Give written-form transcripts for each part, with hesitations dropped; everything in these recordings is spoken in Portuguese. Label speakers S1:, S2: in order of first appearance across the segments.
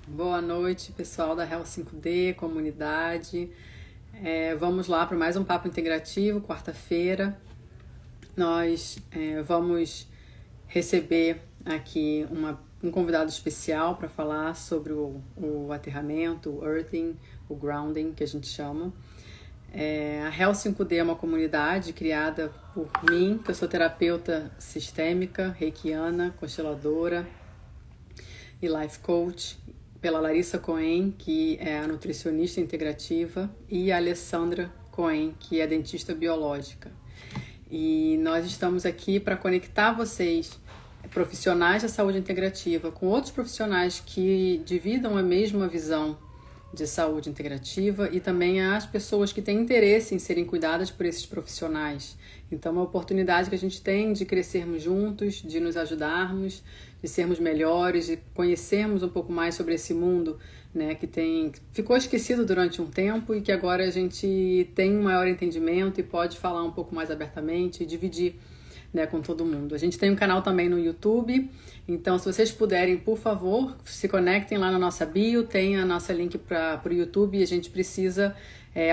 S1: Boa noite, pessoal da Hell 5D, comunidade. Vamos lá para mais um Papo Integrativo, quarta-feira. Nós vamos receber aqui um convidado especial para falar sobre o aterramento, o earthing, o grounding, que a gente chama. A Hell 5D é uma comunidade criada por mim, que eu sou terapeuta sistêmica, reikiana, consteladora e life coach, pela Larissa Cohen, que é a nutricionista integrativa, e a Alessandra Cohen, que é dentista biológica. E nós estamos aqui para conectar vocês, profissionais da saúde integrativa, com outros profissionais que dividam a mesma visão de saúde integrativa e também as pessoas que têm interesse em serem cuidadas por esses profissionais. Então, é uma oportunidade que a gente tem de crescermos juntos, de nos ajudarmos, de sermos melhores, de conhecermos um pouco mais sobre esse mundo, né, que ficou esquecido durante um tempo e que agora a gente tem um maior entendimento e pode falar um pouco mais abertamente e dividir, né, com todo mundo. A gente tem um canal também no YouTube, então se vocês puderem, por favor, se conectem lá na nossa bio, tem a nossa link para o YouTube e a gente precisa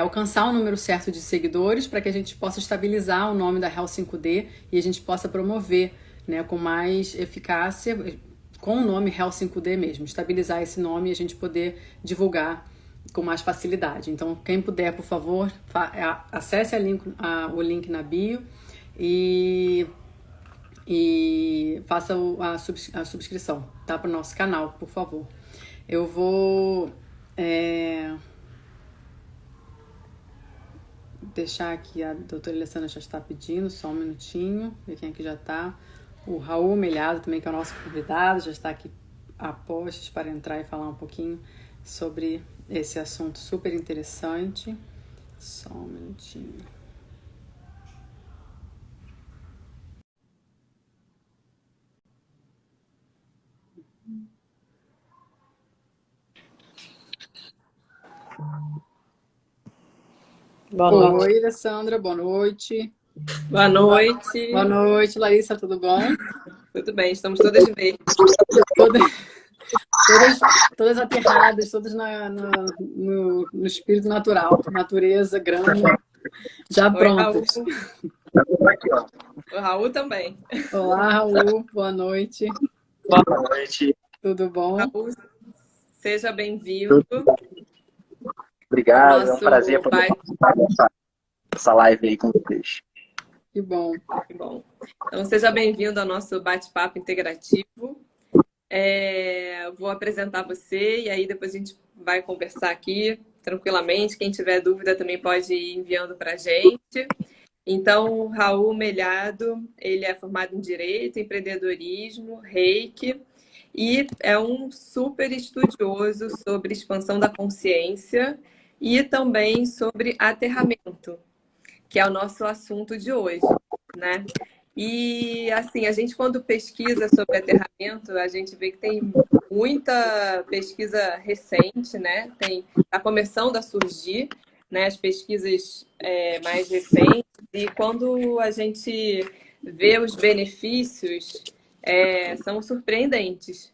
S1: alcançar o número certo de seguidores para que a gente possa estabilizar o nome da Hell 5D e a gente possa promover, né, com mais eficácia, com o nome Hell 5D mesmo, estabilizar esse nome e a gente poder divulgar com mais facilidade. Então, quem puder, por favor, acesse o link na bio e faça a subscrição, tá, para o nosso canal, por favor. Eu vou deixar aqui, a doutora Alessandra já está pedindo, só um minutinho, ver quem aqui já está. O Raul Melhado também, que é o nosso convidado, já está aqui a postos para entrar e falar um pouquinho sobre esse assunto super interessante. Só um minutinho. Oi, Alessandra, boa noite.
S2: Boa noite.
S1: Boa noite, Larissa, tudo bom?
S2: Tudo bem, estamos todas bem.
S1: Todas aterradas, todas no espírito natural, natureza, grama, já prontas.
S2: O Raul também.
S1: Olá, Raul, boa noite.
S3: Boa noite.
S1: Tudo bom?
S2: Raul, seja bem-vindo.
S3: Obrigado, é um prazer poder participar dessa live aí com vocês.
S1: Que bom.
S2: Que bom. Então, seja bem-vindo ao nosso bate-papo integrativo. Vou apresentar você e aí depois a gente vai conversar aqui tranquilamente. Quem tiver dúvida também pode ir enviando para a gente. Então, Raul Melhado, ele é formado em Direito, Empreendedorismo, Reiki e é um super estudioso sobre expansão da consciência e também sobre aterramento, que é o nosso assunto de hoje, né? E, assim, a gente quando pesquisa sobre aterramento, a gente vê que tem muita pesquisa recente, né? Tá começando a surgir, né, as pesquisas mais recentes, e quando a gente vê os benefícios, são surpreendentes,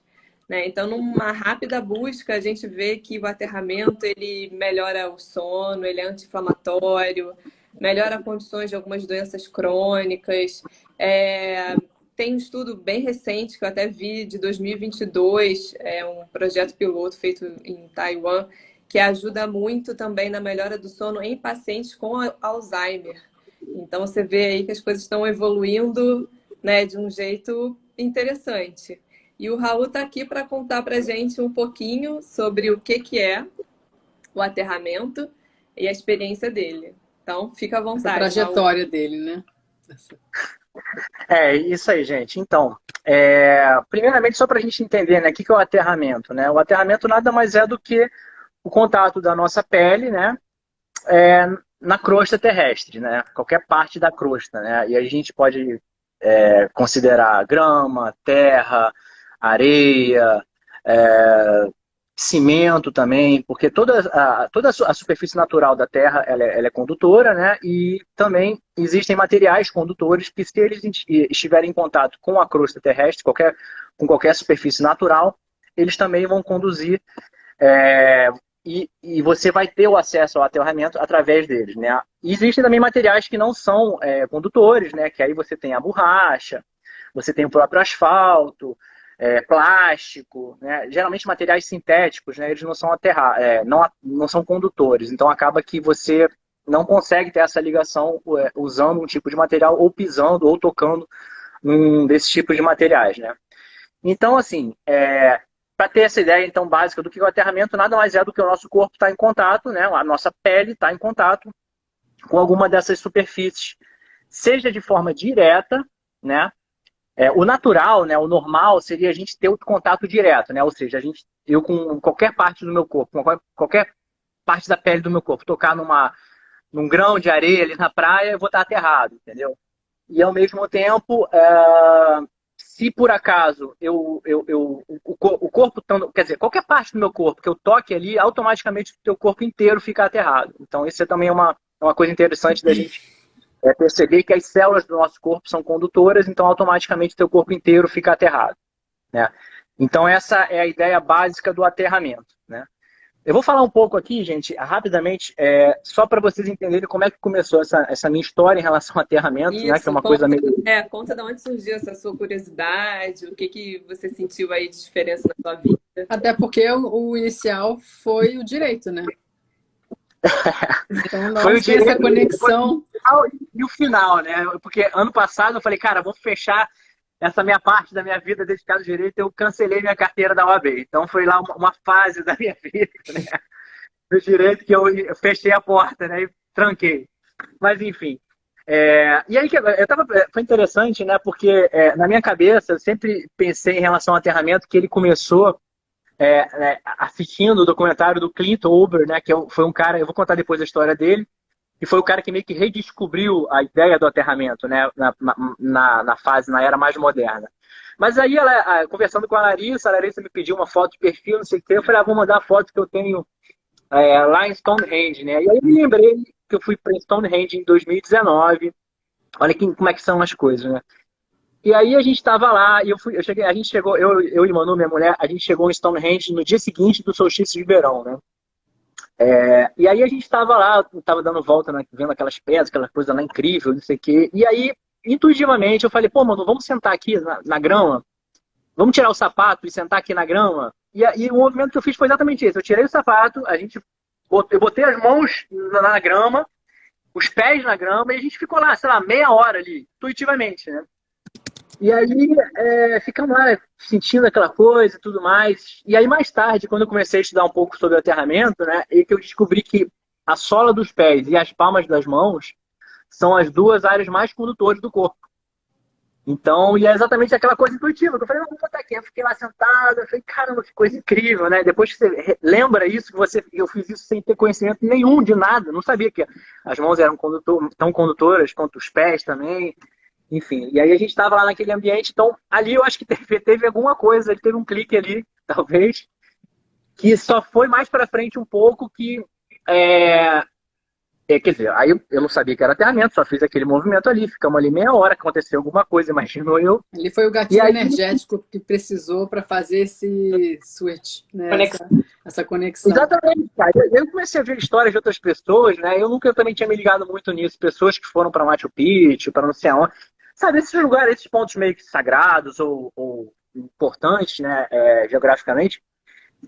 S2: né? Então, numa rápida busca, a gente vê que o aterramento, ele melhora o sono, ele é anti-inflamatório, melhora condições de algumas doenças crônicas. Tem um estudo bem recente, que eu até vi, de 2022, um projeto piloto feito em Taiwan, que ajuda muito também na melhora do sono em pacientes com Alzheimer. Então, você vê aí que as coisas estão evoluindo, né, de um jeito interessante. E o Raul está aqui para contar para a gente um pouquinho sobre o que é o aterramento e a experiência dele. Então, fica à vontade.
S1: A trajetória dele, né?
S3: Isso aí, gente. Então, primeiramente, só para a gente entender, né, o que é o aterramento, né? O aterramento nada mais é do que o contato da nossa pele, né, na crosta terrestre, né? Qualquer parte da crosta, né? E a gente pode considerar grama, terra, areia, cimento também, porque toda a superfície natural da Terra ela é condutora, né? E também existem materiais condutores que, se eles estiverem em contato com a crosta terrestre, com qualquer superfície natural, eles também vão conduzir é, e você vai ter o acesso ao aterramento através deles, né? E existem também materiais que não são condutores, né? Que aí você tem a borracha, você tem o próprio asfalto, plástico, né? Geralmente materiais sintéticos, né? Eles não são não são condutores, então acaba que você não consegue ter essa ligação usando um tipo de material ou pisando ou tocando num desses tipos de materiais, né? Então, assim, para ter essa ideia então básica do que é o aterramento, nada mais é do que o nosso corpo está em contato, né? A nossa pele está em contato com alguma dessas superfícies, seja de forma direta, né? O natural, né? O normal seria a gente ter o contato direto, né? Ou seja, eu com qualquer parte do meu corpo, com qualquer parte da pele do meu corpo, tocar num grão de areia ali na praia, eu vou estar aterrado, entendeu? E ao mesmo tempo, se por acaso o corpo, quer dizer, qualquer parte do meu corpo que eu toque ali, automaticamente o teu corpo inteiro fica aterrado. Então isso também é uma coisa interessante da gente perceber que as células do nosso corpo são condutoras, então automaticamente o teu corpo inteiro fica aterrado, né? Então essa é a ideia básica do aterramento, né? Eu vou falar um pouco aqui, gente, rapidamente, só para vocês entenderem como é que começou essa minha história em relação ao aterramento,
S2: Isso,
S3: né? Que é uma coisa meio...
S2: conta de onde surgiu essa sua curiosidade, o que você sentiu aí de diferença na sua vida.
S1: Até porque o inicial foi o direito, né? Então,
S3: Foi o
S1: tem essa
S3: direito,
S1: conexão.
S3: e o final, né? Porque ano passado eu falei, cara, vou fechar essa minha parte da minha vida dedicada ao direito, eu cancelei minha carteira da OAB. Então foi lá uma fase da minha vida, né? Do direito que eu fechei a porta, né? E tranquei. Mas enfim. E aí foi interessante, né? Porque na minha cabeça eu sempre pensei em relação ao aterramento que ele começou assistindo o documentário do Clint Ober, né? Que foi um cara, eu vou contar depois a história dele, e foi o cara que meio que redescobriu a ideia do aterramento, né? Na era mais moderna. Mas aí, conversando com a Larissa me pediu uma foto de perfil, não sei o quê. Eu falei, vou mandar a foto que eu tenho lá em Stonehenge, né? E aí eu me lembrei que eu fui para Stonehenge em 2019. Olha como é que são as coisas, né? E aí a gente estava lá, e a gente chegou, eu e Manu, minha mulher, a gente chegou em Stonehenge no dia seguinte do solstício de verão, né? E aí a gente estava lá, estava dando volta, né, vendo aquelas pedras, aquela coisa lá incrível, não sei o quê. E aí, intuitivamente, eu falei, pô, mano, vamos sentar aqui na grama? Vamos tirar o sapato e sentar aqui na grama? E o movimento que eu fiz foi exatamente isso. Eu tirei o sapato, eu botei as mãos na grama, os pés na grama, e a gente ficou lá, sei lá, meia hora ali, intuitivamente, né? E aí, ficamos lá sentindo aquela coisa e tudo mais. E aí, mais tarde, quando eu comecei a estudar um pouco sobre o aterramento, né, é que eu descobri que a sola dos pés e as palmas das mãos são as duas áreas mais condutoras do corpo. Então, e é exatamente aquela coisa intuitiva, que eu falei, não, vou botar aqui. Eu fiquei lá sentado, eu falei, caramba, que coisa incrível, né? Depois que você lembra isso, eu fiz isso sem ter conhecimento nenhum de nada, não sabia que as mãos eram tão condutoras quanto os pés também. Enfim, e aí a gente estava lá naquele ambiente, então ali eu acho que teve alguma coisa, teve um clique ali, talvez, que só foi mais para frente um pouco que, quer dizer, aí eu não sabia que era aterramento, só fiz aquele movimento ali, ficamos ali meia hora, aconteceu alguma coisa, imaginou eu.
S1: Ele foi o gatilho energético que precisou para fazer esse switch, né? Essa conexão.
S3: Exatamente, cara. Eu comecei a ver histórias de outras pessoas, né? Eu também tinha me ligado muito nisso, pessoas que foram para Machu Picchu, para não sei aonde. Sabe, esses lugares, esses pontos meio que sagrados ou importantes, né, geograficamente,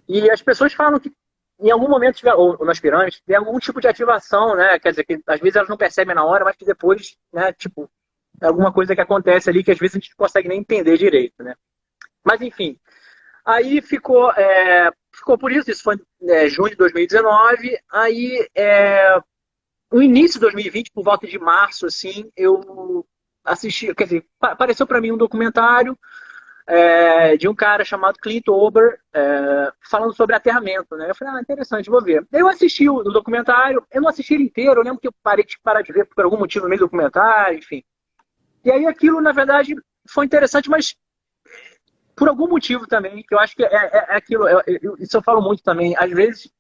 S3: e as pessoas falam que em algum momento, ou nas pirâmides, tem algum tipo de ativação, né, quer dizer, que às vezes elas não percebem na hora, mas que depois, né, tipo, é alguma coisa que acontece ali que às vezes a gente não consegue nem entender direito, né. Mas, enfim, aí ficou por isso foi junho de 2019, aí no início de 2020, por volta de março, assim, eu assisti, quer dizer, apareceu para mim um documentário de um cara chamado Clint Ober falando sobre aterramento, né? Eu falei, interessante, vou ver. Eu assisti o documentário, eu não assisti ele inteiro, eu lembro que eu parei de parar de ver por algum motivo no meio do documentário, enfim. E aí aquilo, na verdade, foi interessante, mas por algum motivo também, que eu acho que é aquilo, isso eu falo muito também, às vezes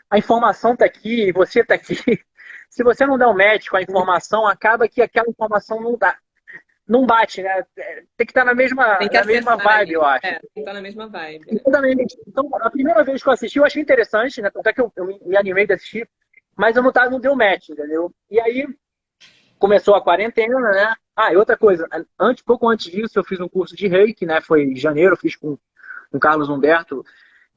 S3: a informação está aqui, você está aqui, se você não dá um match com a informação, acaba que aquela informação não bate, né? Tem que estar
S2: Tem que
S3: na mesma
S2: acessar
S3: vibe,
S2: ali.
S3: eu acho.
S2: Tem que estar na mesma vibe.
S3: Exatamente. Então, a primeira vez que eu assisti, eu achei interessante, né? Até que eu me animei de assistir, mas eu não deu match, entendeu? E aí começou a quarentena, né? Ah, e outra coisa, pouco antes disso, eu fiz um curso de Reiki, né? Foi em janeiro, eu fiz com o Carlos Humberto,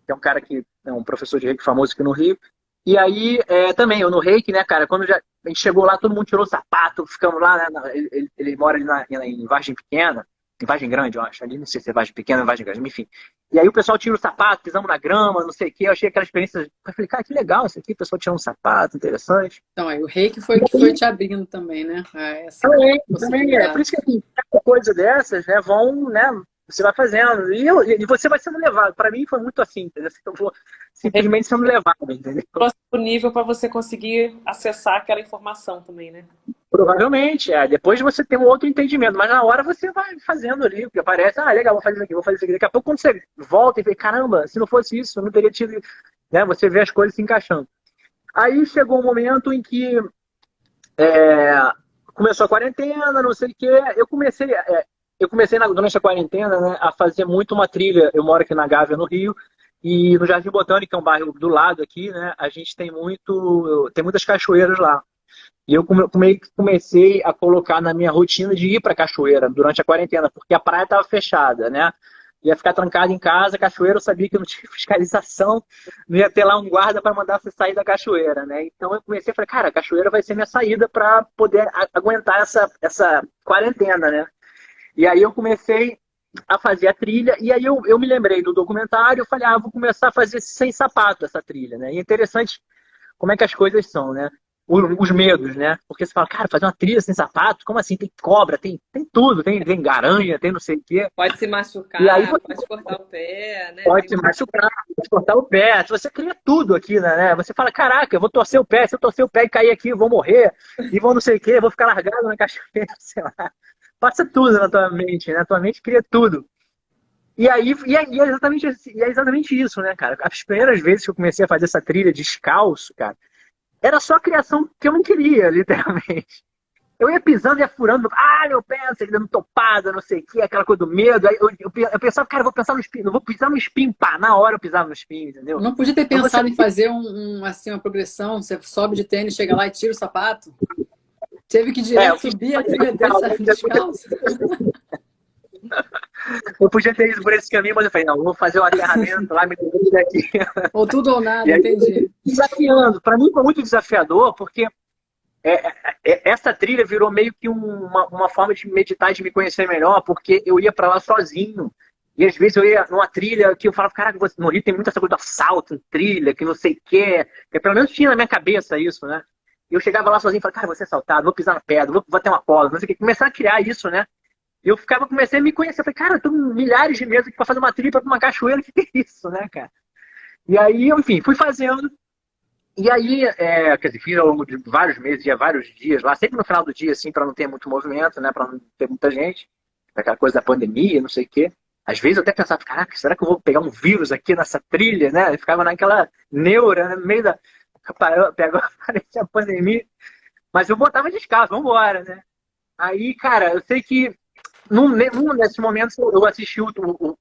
S3: que é um cara que é um professor de Reiki famoso aqui no Rio. E aí, também, eu no Reiki, né, cara, a gente chegou lá, todo mundo tirou o sapato, ficamos lá, né, ele mora ali em Vargem Pequena, em Vargem Grande, eu acho, ali não sei se é Vargem Pequena ou Vargem Grande, enfim. E aí o pessoal tira o sapato, pisamos na grama, não sei o quê, eu achei aquela experiência, eu falei, cara, que legal isso aqui, o pessoal tirando um sapato, interessante.
S1: Então, aí o reiki foi o que foi te abrindo também, né? A essa
S3: Também é. Por
S1: possibilidade.
S3: isso que assim, cada coisa dessas, né, vão, né, você vai fazendo. E você vai sendo levado. Para mim foi muito assim, entendeu? Eu vou simplesmente sendo levado, entendeu?
S4: Próximo nível para você conseguir acessar aquela informação também, né?
S3: Provavelmente, depois você tem um outro entendimento, mas na hora você vai fazendo ali, porque aparece, legal, vou fazer isso aqui, vou fazer isso aqui. Daqui a pouco, quando você volta e vê, caramba, se não fosse isso, eu não teria tido, né? Você vê as coisas se encaixando. Aí chegou um momento em que começou a quarentena, não sei o quê. Durante a quarentena, né, a fazer muito uma trilha. Eu moro aqui na Gávea, no Rio, e no Jardim Botânico, que é um bairro do lado aqui, né, a gente tem muitas cachoeiras lá. E eu comecei a colocar na minha rotina de ir para a cachoeira durante a quarentena, porque a praia estava fechada, né? Ia ficar trancado em casa, cachoeira, eu sabia que não tinha fiscalização, não ia ter lá um guarda para mandar você sair da cachoeira, né? Então eu comecei a falar, cara, a cachoeira vai ser minha saída para poder aguentar essa quarentena, né? E aí eu comecei a fazer a trilha, e aí eu me lembrei do documentário, eu falei, vou começar a fazer sem sapato essa trilha, né? E é interessante como é que as coisas são, né? Os medos, né? Porque você fala, cara, fazer uma trilha sem sapato, como assim? Tem cobra, tem tudo, tem garanha, tem não sei o quê.
S2: Pode se machucar,
S3: E aí
S2: pode cortar o pé, né?
S3: pode se machucar, pode cortar o pé. Você cria tudo aqui, né? Você fala, caraca, eu vou torcer o pé, se eu torcer o pé e cair aqui, eu vou morrer, e vou não sei o quê, vou ficar largado na cachoeira, sei lá. Passa tudo na tua mente, né? A tua mente cria tudo. E aí, é exatamente isso, né, cara? As primeiras vezes que eu comecei a fazer essa trilha descalço, cara, era só a criação que eu não queria, literalmente. Eu ia pisando, ia furando, meu pé, sei, dando topada, não sei o que, aquela coisa do medo. Aí eu pensava, cara, eu vou pensar no espinho, não vou pisar no espinho, pá, na hora eu pisava no espinho, entendeu?
S1: Não podia ter
S3: Então
S1: pensado em fazer assim, uma progressão, você sobe de tênis, chega lá e tira o sapato. Teve que direto subir a trilha descalço.
S3: Eu podia ter ido por esse caminho, mas eu falei, não, eu vou fazer o aterramento lá, me livre daqui.
S1: Ou tudo ou nada,
S3: Aí,
S1: entendi.
S3: desafiando. Para mim foi muito desafiador, porque essa trilha virou meio que uma forma de meditar e de me conhecer melhor, porque eu ia para lá sozinho. E às vezes eu ia numa trilha que eu falava, caraca, no Rio tem muita essa coisa de assalto, trilha, que não sei o quê. Pelo menos tinha na minha cabeça isso, né? E eu chegava lá sozinho e falava, cara, vou ser assaltado, vou pisar na pedra, vou ter uma cola, não sei o quê. Começar a criar isso, né? E eu comecei a me conhecer. Eu falei, cara, eu tô milhares de meses aqui pra fazer uma trilha pra uma cachoeira, o que é isso, né, cara? E aí, enfim, fui fazendo. E aí, quer dizer, fiz ao longo de vários meses, ia vários dias lá, sempre no final do dia, assim, pra não ter muito movimento, né, pra não ter muita gente, aquela coisa da pandemia, não sei o quê. Às vezes eu até pensava, caraca, será que eu vou pegar um vírus aqui nessa trilha, né? Eu ficava naquela neura, né, no meio da... Parecia a pandemia. Mas eu botava descalço, vambora, né? Aí, cara, eu sei que num desses momentos eu assisti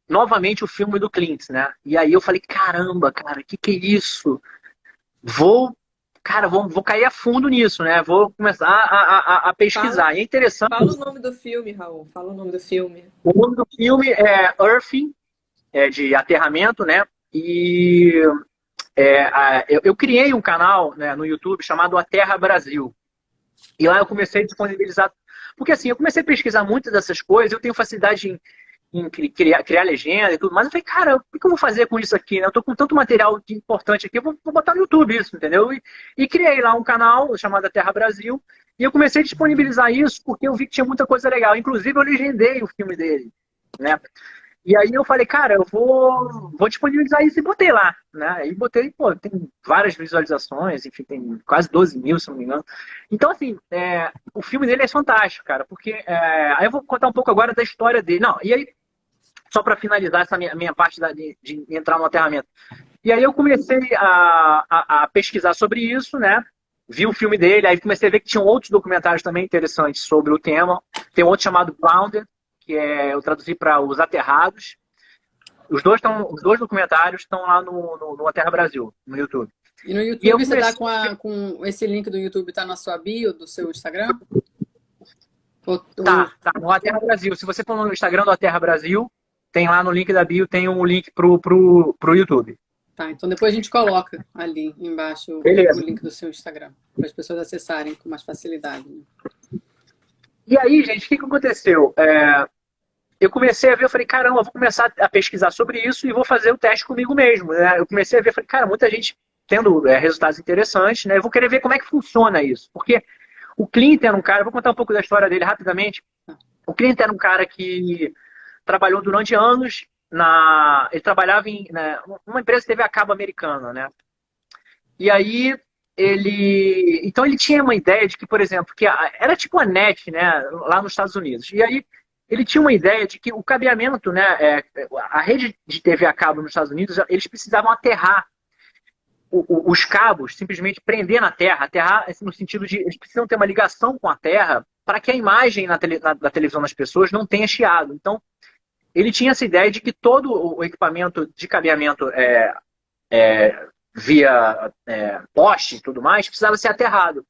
S3: novamente o filme do Clint, né? E aí eu falei, caramba, cara, que é isso? Vou cair a fundo nisso, né? Vou começar a pesquisar. E é interessante.
S2: Fala o nome do filme, Raul. Fala o nome do filme.
S3: O nome do filme é Earthing, de aterramento, né? E eu criei um canal, né, no YouTube chamado A Terra Brasil. E lá eu comecei a disponibilizar. Porque assim, eu comecei a pesquisar muitas dessas coisas, eu tenho facilidade em criar legenda e tudo mais. Eu falei, cara, o que eu vou fazer com isso aqui? Né? Eu tô com tanto material importante aqui, eu vou botar no YouTube isso, entendeu? E criei lá um canal chamado Terra Brasil, e eu comecei a disponibilizar isso porque eu vi que tinha muita coisa legal. Inclusive, eu legendei o filme dele, né? E aí eu falei, cara, eu vou disponibilizar isso e botei lá, né? E botei, pô, tem várias visualizações, enfim, tem quase 12 mil, se não me engano. Então, assim, o filme dele é fantástico, cara, porque... aí eu vou contar um pouco agora da história dele. Não, e aí, só para finalizar essa minha parte de entrar no aterramento. E aí eu comecei a pesquisar sobre isso, né? vi o filme dele, aí comecei a ver que tinham outros documentários também interessantes sobre o tema. Tem outro chamado Grounded, que eu traduzi para Os Aterrados. Os dois documentários estão lá no Aterra Brasil, no YouTube.
S1: E no YouTube você tá com esse link do YouTube, tá na sua bio do seu Instagram?
S3: Tá, no Aterra Brasil. Se você for no Instagram do Aterra Brasil, tem lá no link da bio, tem um link pro YouTube.
S1: Tá, então depois a gente coloca ali embaixo o link do seu Instagram, para as pessoas acessarem com mais facilidade. Né?
S3: E aí, gente, o que aconteceu? Eu comecei a ver, eu falei, caramba, eu vou começar a pesquisar sobre isso e vou fazer o teste comigo mesmo. Né? Eu comecei a ver, falei, cara, muita gente tendo resultados interessantes, né? Eu vou querer ver como é que funciona isso. Porque o Clint era um cara, vou contar um pouco da história dele rapidamente. O Clint era um cara que trabalhou durante anos ele trabalhava em uma empresa de TV a cabo americana, né? E aí então ele tinha uma ideia de que, por exemplo, que era tipo a NET, né, lá nos Estados Unidos. E aí ele tinha uma ideia de que o cabeamento, né, a rede de TV a cabo nos Estados Unidos, eles precisavam aterrar os cabos, simplesmente prender na terra, aterrar no sentido de eles precisam ter uma ligação com a terra para que a imagem da televisão das pessoas não tenha chiado. Então ele tinha essa ideia de que todo o equipamento de cabeamento via poste e tudo mais precisava ser aterrado.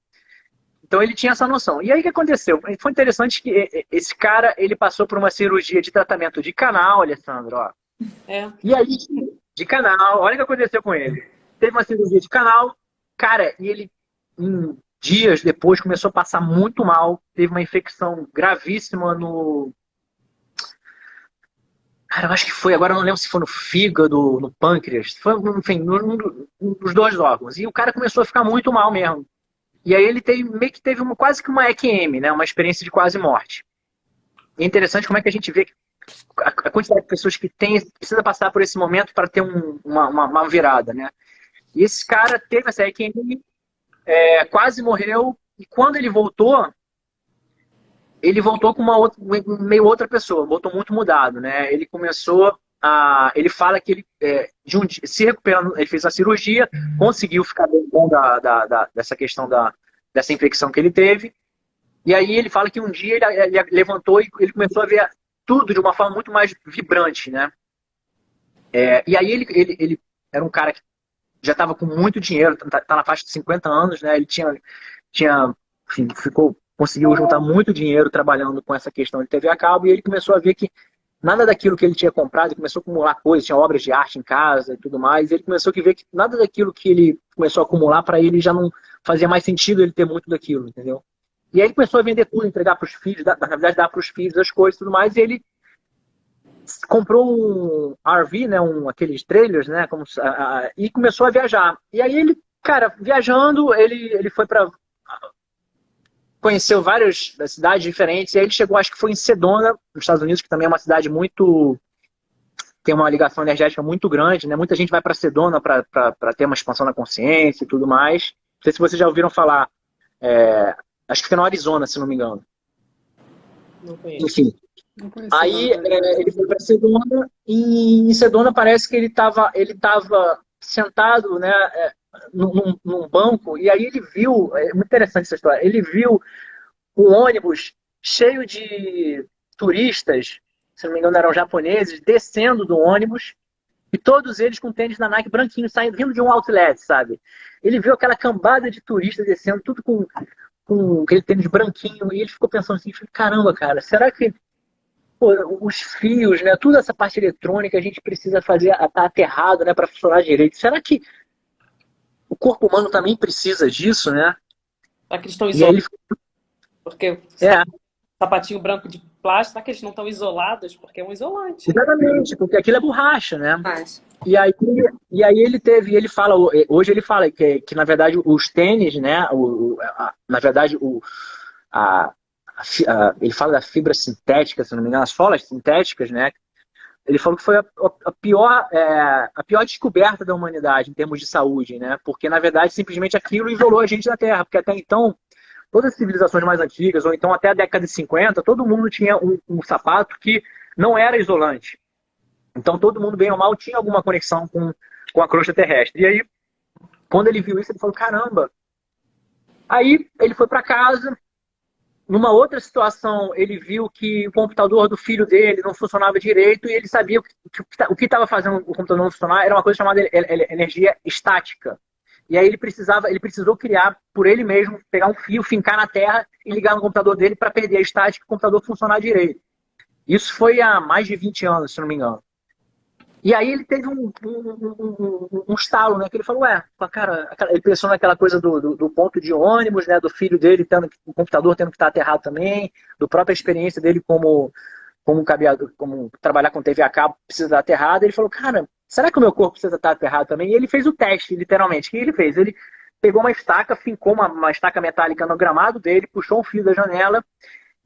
S3: Então ele tinha essa noção. E aí o que aconteceu? Foi interessante que esse cara ele passou por uma cirurgia de tratamento de canal, Alessandro. Ó. E aí, de canal, olha o que aconteceu com ele. Teve uma cirurgia de canal, cara, e ele, dias depois, começou a passar muito mal. Teve uma infecção gravíssima no... Cara, eu acho que foi, agora eu não lembro se foi no fígado, no pâncreas, foi, enfim, nos dois órgãos. E o cara começou a ficar muito mal mesmo. E aí ele meio que teve quase que uma EQM, né? Uma experiência de quase morte. E é interessante como é que a gente vê a quantidade de pessoas que precisa passar por esse momento para ter uma virada, né? E esse cara teve essa EQM, quase morreu, e quando ele voltou com meio outra pessoa, voltou muito mudado, né? Ele começou ele fala que ele se recuperando, ele fez a cirurgia, conseguiu ficar bem bom dessa questão dessa infecção que ele teve, e aí ele fala que um dia ele levantou e ele começou a ver tudo de uma forma muito mais vibrante, né? E aí ele era um cara que já estava com muito dinheiro, tá na faixa de 50 anos, né? Ele enfim, conseguiu juntar muito dinheiro trabalhando com essa questão de TV a cabo, e ele começou a ver que nada daquilo que ele tinha comprado, ele começou a acumular coisas, tinha obras de arte em casa e tudo mais, e ele começou a ver que nada daquilo que ele começou a acumular, para ele já não fazia mais sentido ele ter muito daquilo, entendeu? E aí ele começou a vender tudo, entregar para os filhos, na verdade dar para os filhos as coisas e tudo mais, e ele comprou um RV, né, aqueles trailers, né, e começou a viajar. E aí ele, cara, viajando, ele foi para... Conheceu várias cidades diferentes, e aí ele chegou, acho que foi em Sedona, nos Estados Unidos, que também é uma cidade tem uma ligação energética muito grande, né? Muita gente vai para Sedona para ter uma expansão na consciência e tudo mais. Não sei se vocês já ouviram falar, acho que fica no Arizona, se não me engano.
S4: Não conheço.
S3: Enfim. Aí ele foi para Sedona, e em Sedona parece que ele estava sentado, né, num banco, e aí ele viu, é muito interessante essa história, ele viu um ônibus cheio de turistas, se não me engano eram japoneses, descendo do ônibus, e todos eles com tênis da Nike branquinho, vindo de um outlet, sabe? Ele viu aquela cambada de turistas descendo, tudo com aquele tênis branquinho, e ele ficou pensando assim, caramba, cara, será que os fios, né, toda essa parte eletrônica a gente precisa fazer, tá aterrado, né, para funcionar direito? Será que o corpo humano também precisa disso, né?
S4: Será que eles estão isolados? Porque sapatinho branco de plástico, será que eles não estão isolados? Porque é um isolante.
S3: Exatamente, porque aquilo é borracha, né? E aí ele fala, hoje ele fala que na verdade os tênis, né? Na verdade, ele fala da fibra sintética, se não me engano, as solas sintéticas, né? Ele falou que foi a pior descoberta da humanidade em termos de saúde, né? Porque, na verdade, simplesmente aquilo isolou a gente da Terra. Porque até então, todas as civilizações mais antigas, ou então até a década de 50, todo mundo tinha um sapato que não era isolante. Então, todo mundo, bem ou mal, tinha alguma conexão com a crosta terrestre. E aí, quando ele viu isso, ele falou, caramba, Aí ele foi para casa. Numa outra situação, ele viu que o computador do filho dele não funcionava direito e ele sabia o que estava fazendo o computador não funcionar era uma coisa chamada energia estática. E aí ele precisou criar por ele mesmo, pegar um fio, fincar na terra e ligar no computador dele para perder a estática e o computador funcionar direito. Isso foi há mais de 20 anos, se não me engano. E aí ele teve um estalo, né? Que ele falou, cara, ele pensou naquela coisa do ponto de ônibus, né? Do filho dele, tendo, o computador tendo que estar aterrado também, do própria experiência dele como cabeador, como trabalhar com TV a cabo, precisa estar aterrado. Ele falou, cara, será que o meu corpo precisa estar aterrado também? E ele fez o teste, literalmente. O que ele fez? Ele pegou uma estaca, fincou uma estaca metálica no gramado dele, puxou um fio da janela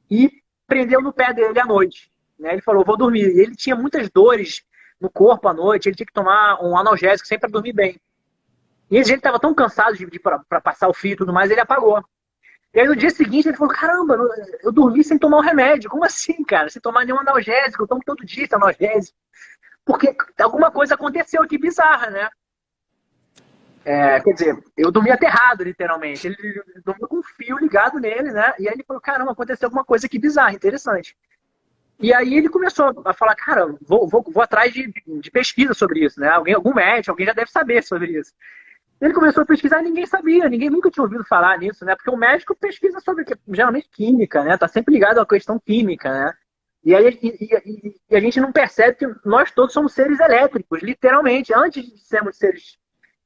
S3: e prendeu no pé dele à noite. Né? Ele falou, vou dormir. E ele tinha muitas dores no corpo à noite, ele tinha que tomar um analgésico sempre para dormir bem. E ele estava tão cansado para passar o fio e tudo mais, ele apagou. E aí no dia seguinte ele falou, caramba, eu dormi sem tomar o remédio. Como assim, cara? Sem tomar nenhum analgésico, eu tomo todo dia esse analgésico. Porque alguma coisa aconteceu aqui bizarra, né? Quer dizer, eu dormi aterrado, literalmente. Ele dormiu com um fio ligado nele, né? E aí ele falou, caramba, aconteceu alguma coisa aqui bizarra, interessante. E aí ele começou a falar, cara, vou atrás de pesquisa sobre isso, né? Algum médico, alguém já deve saber sobre isso. Ele começou a pesquisar e ninguém sabia, ninguém nunca tinha ouvido falar nisso, né? Porque o médico pesquisa sobre, geralmente, química, né? Tá sempre ligado à questão química, né? E aí a gente não percebe que nós todos somos seres elétricos, literalmente. Antes de sermos seres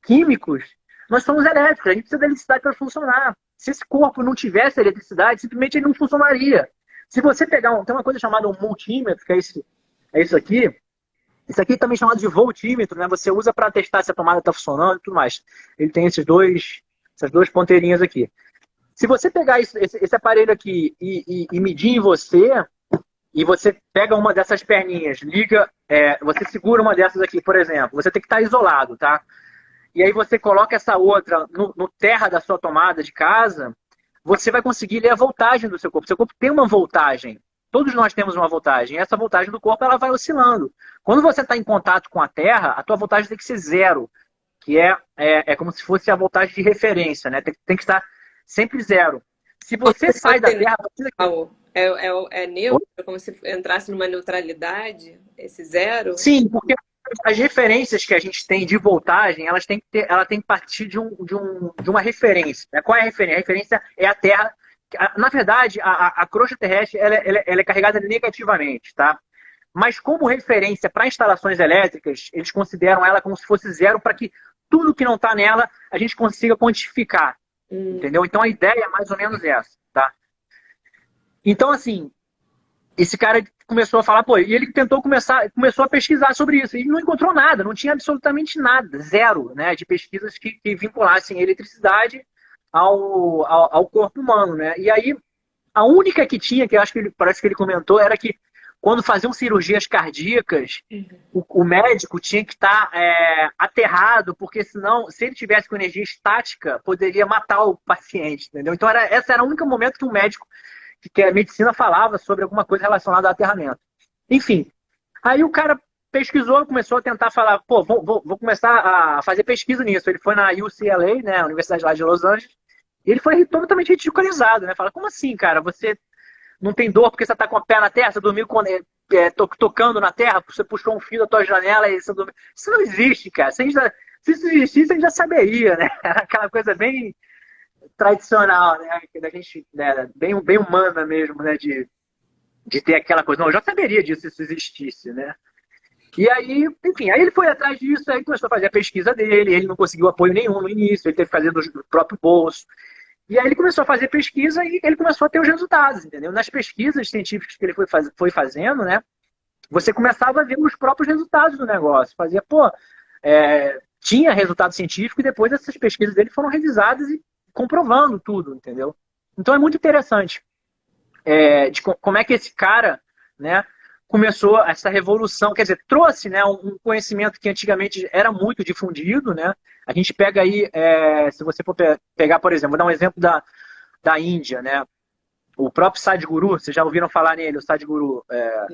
S3: químicos, nós somos elétricos, a gente precisa da eletricidade para funcionar. Se esse corpo não tivesse eletricidade, simplesmente ele não funcionaria. Se você pegar, tem uma coisa chamada um multímetro, que é isso aqui. Isso aqui é também chamado de voltímetro, né? Você usa para testar se a tomada está funcionando e tudo mais. Ele tem essas duas ponteirinhas aqui. Se você pegar esse aparelho aqui e medir em você, e você pega uma dessas perninhas, liga, você segura uma dessas aqui, por exemplo, você tem que estar isolado, tá? E aí você coloca essa outra no terra da sua tomada de casa, você vai conseguir ler a voltagem do seu corpo. Seu corpo tem uma voltagem. Todos nós temos uma voltagem. E essa voltagem do corpo ela vai oscilando. Quando você está em contato com a Terra, a tua voltagem tem que ser zero. Que é como se fosse a voltagem de referência. Né? Tem que estar sempre zero. Se você sai da Terra...
S2: É neutro? Como se entrasse numa neutralidade? Esse zero?
S3: Sim, porque as referências que a gente tem de voltagem, ela tem que partir de uma referência. Né? Qual é a referência? A referência é a Terra. Na verdade, a crosta terrestre ela é carregada negativamente, tá? Mas como referência para instalações elétricas, eles consideram ela como se fosse zero para que tudo que não está nela a gente consiga quantificar. Entendeu? Então a ideia é mais ou menos essa, tá? Então, assim, esse cara começou a falar, e ele começou a pesquisar sobre isso. E não encontrou nada, não tinha absolutamente nada, zero, né, de pesquisas que vinculassem a eletricidade ao corpo humano, né? E aí, a única que tinha, que eu acho que parece que ele comentou, era que quando faziam cirurgias cardíacas, o médico tinha que estar aterrado, porque senão, se ele tivesse com energia estática, poderia matar o paciente, entendeu? Então, esse era o único momento que o médico, que a medicina falava sobre alguma coisa relacionada ao aterramento. Enfim, aí o cara pesquisou, começou a tentar falar, vou começar a fazer pesquisa nisso. Ele foi na UCLA, né, a Universidade lá de Los Angeles, e ele foi totalmente ridicularizado, né? Fala, como assim, cara? Você não tem dor porque você tá com a pé na terra, você dormiu tocando na terra, você puxou um fio da tua janela e você dormiu. Isso não existe, cara. Se isso existisse, a gente já saberia, né? Aquela coisa bem tradicional, né? Da gente, né? Bem humana mesmo, né? De ter aquela coisa. Não, eu já saberia disso se isso existisse, né? E aí, enfim, aí ele foi atrás disso, aí começou a fazer a pesquisa dele, ele não conseguiu apoio nenhum no início, ele teve que fazer do próprio bolso. E aí ele começou a fazer pesquisa e ele começou a ter os resultados, entendeu? Nas pesquisas científicas que ele foi fazendo, né? Você começava a ver os próprios resultados do negócio. Fazia, tinha resultado científico e depois essas pesquisas dele foram revisadas e comprovando tudo, entendeu? Então é muito interessante de como é que esse cara, né, começou essa revolução, quer dizer, trouxe, né, um conhecimento que antigamente era muito difundido, né? A gente pega aí, se você for pegar, por exemplo, vou dar um exemplo da Índia, né? O próprio Sadhguru, vocês já ouviram falar nele, o Sadhguru,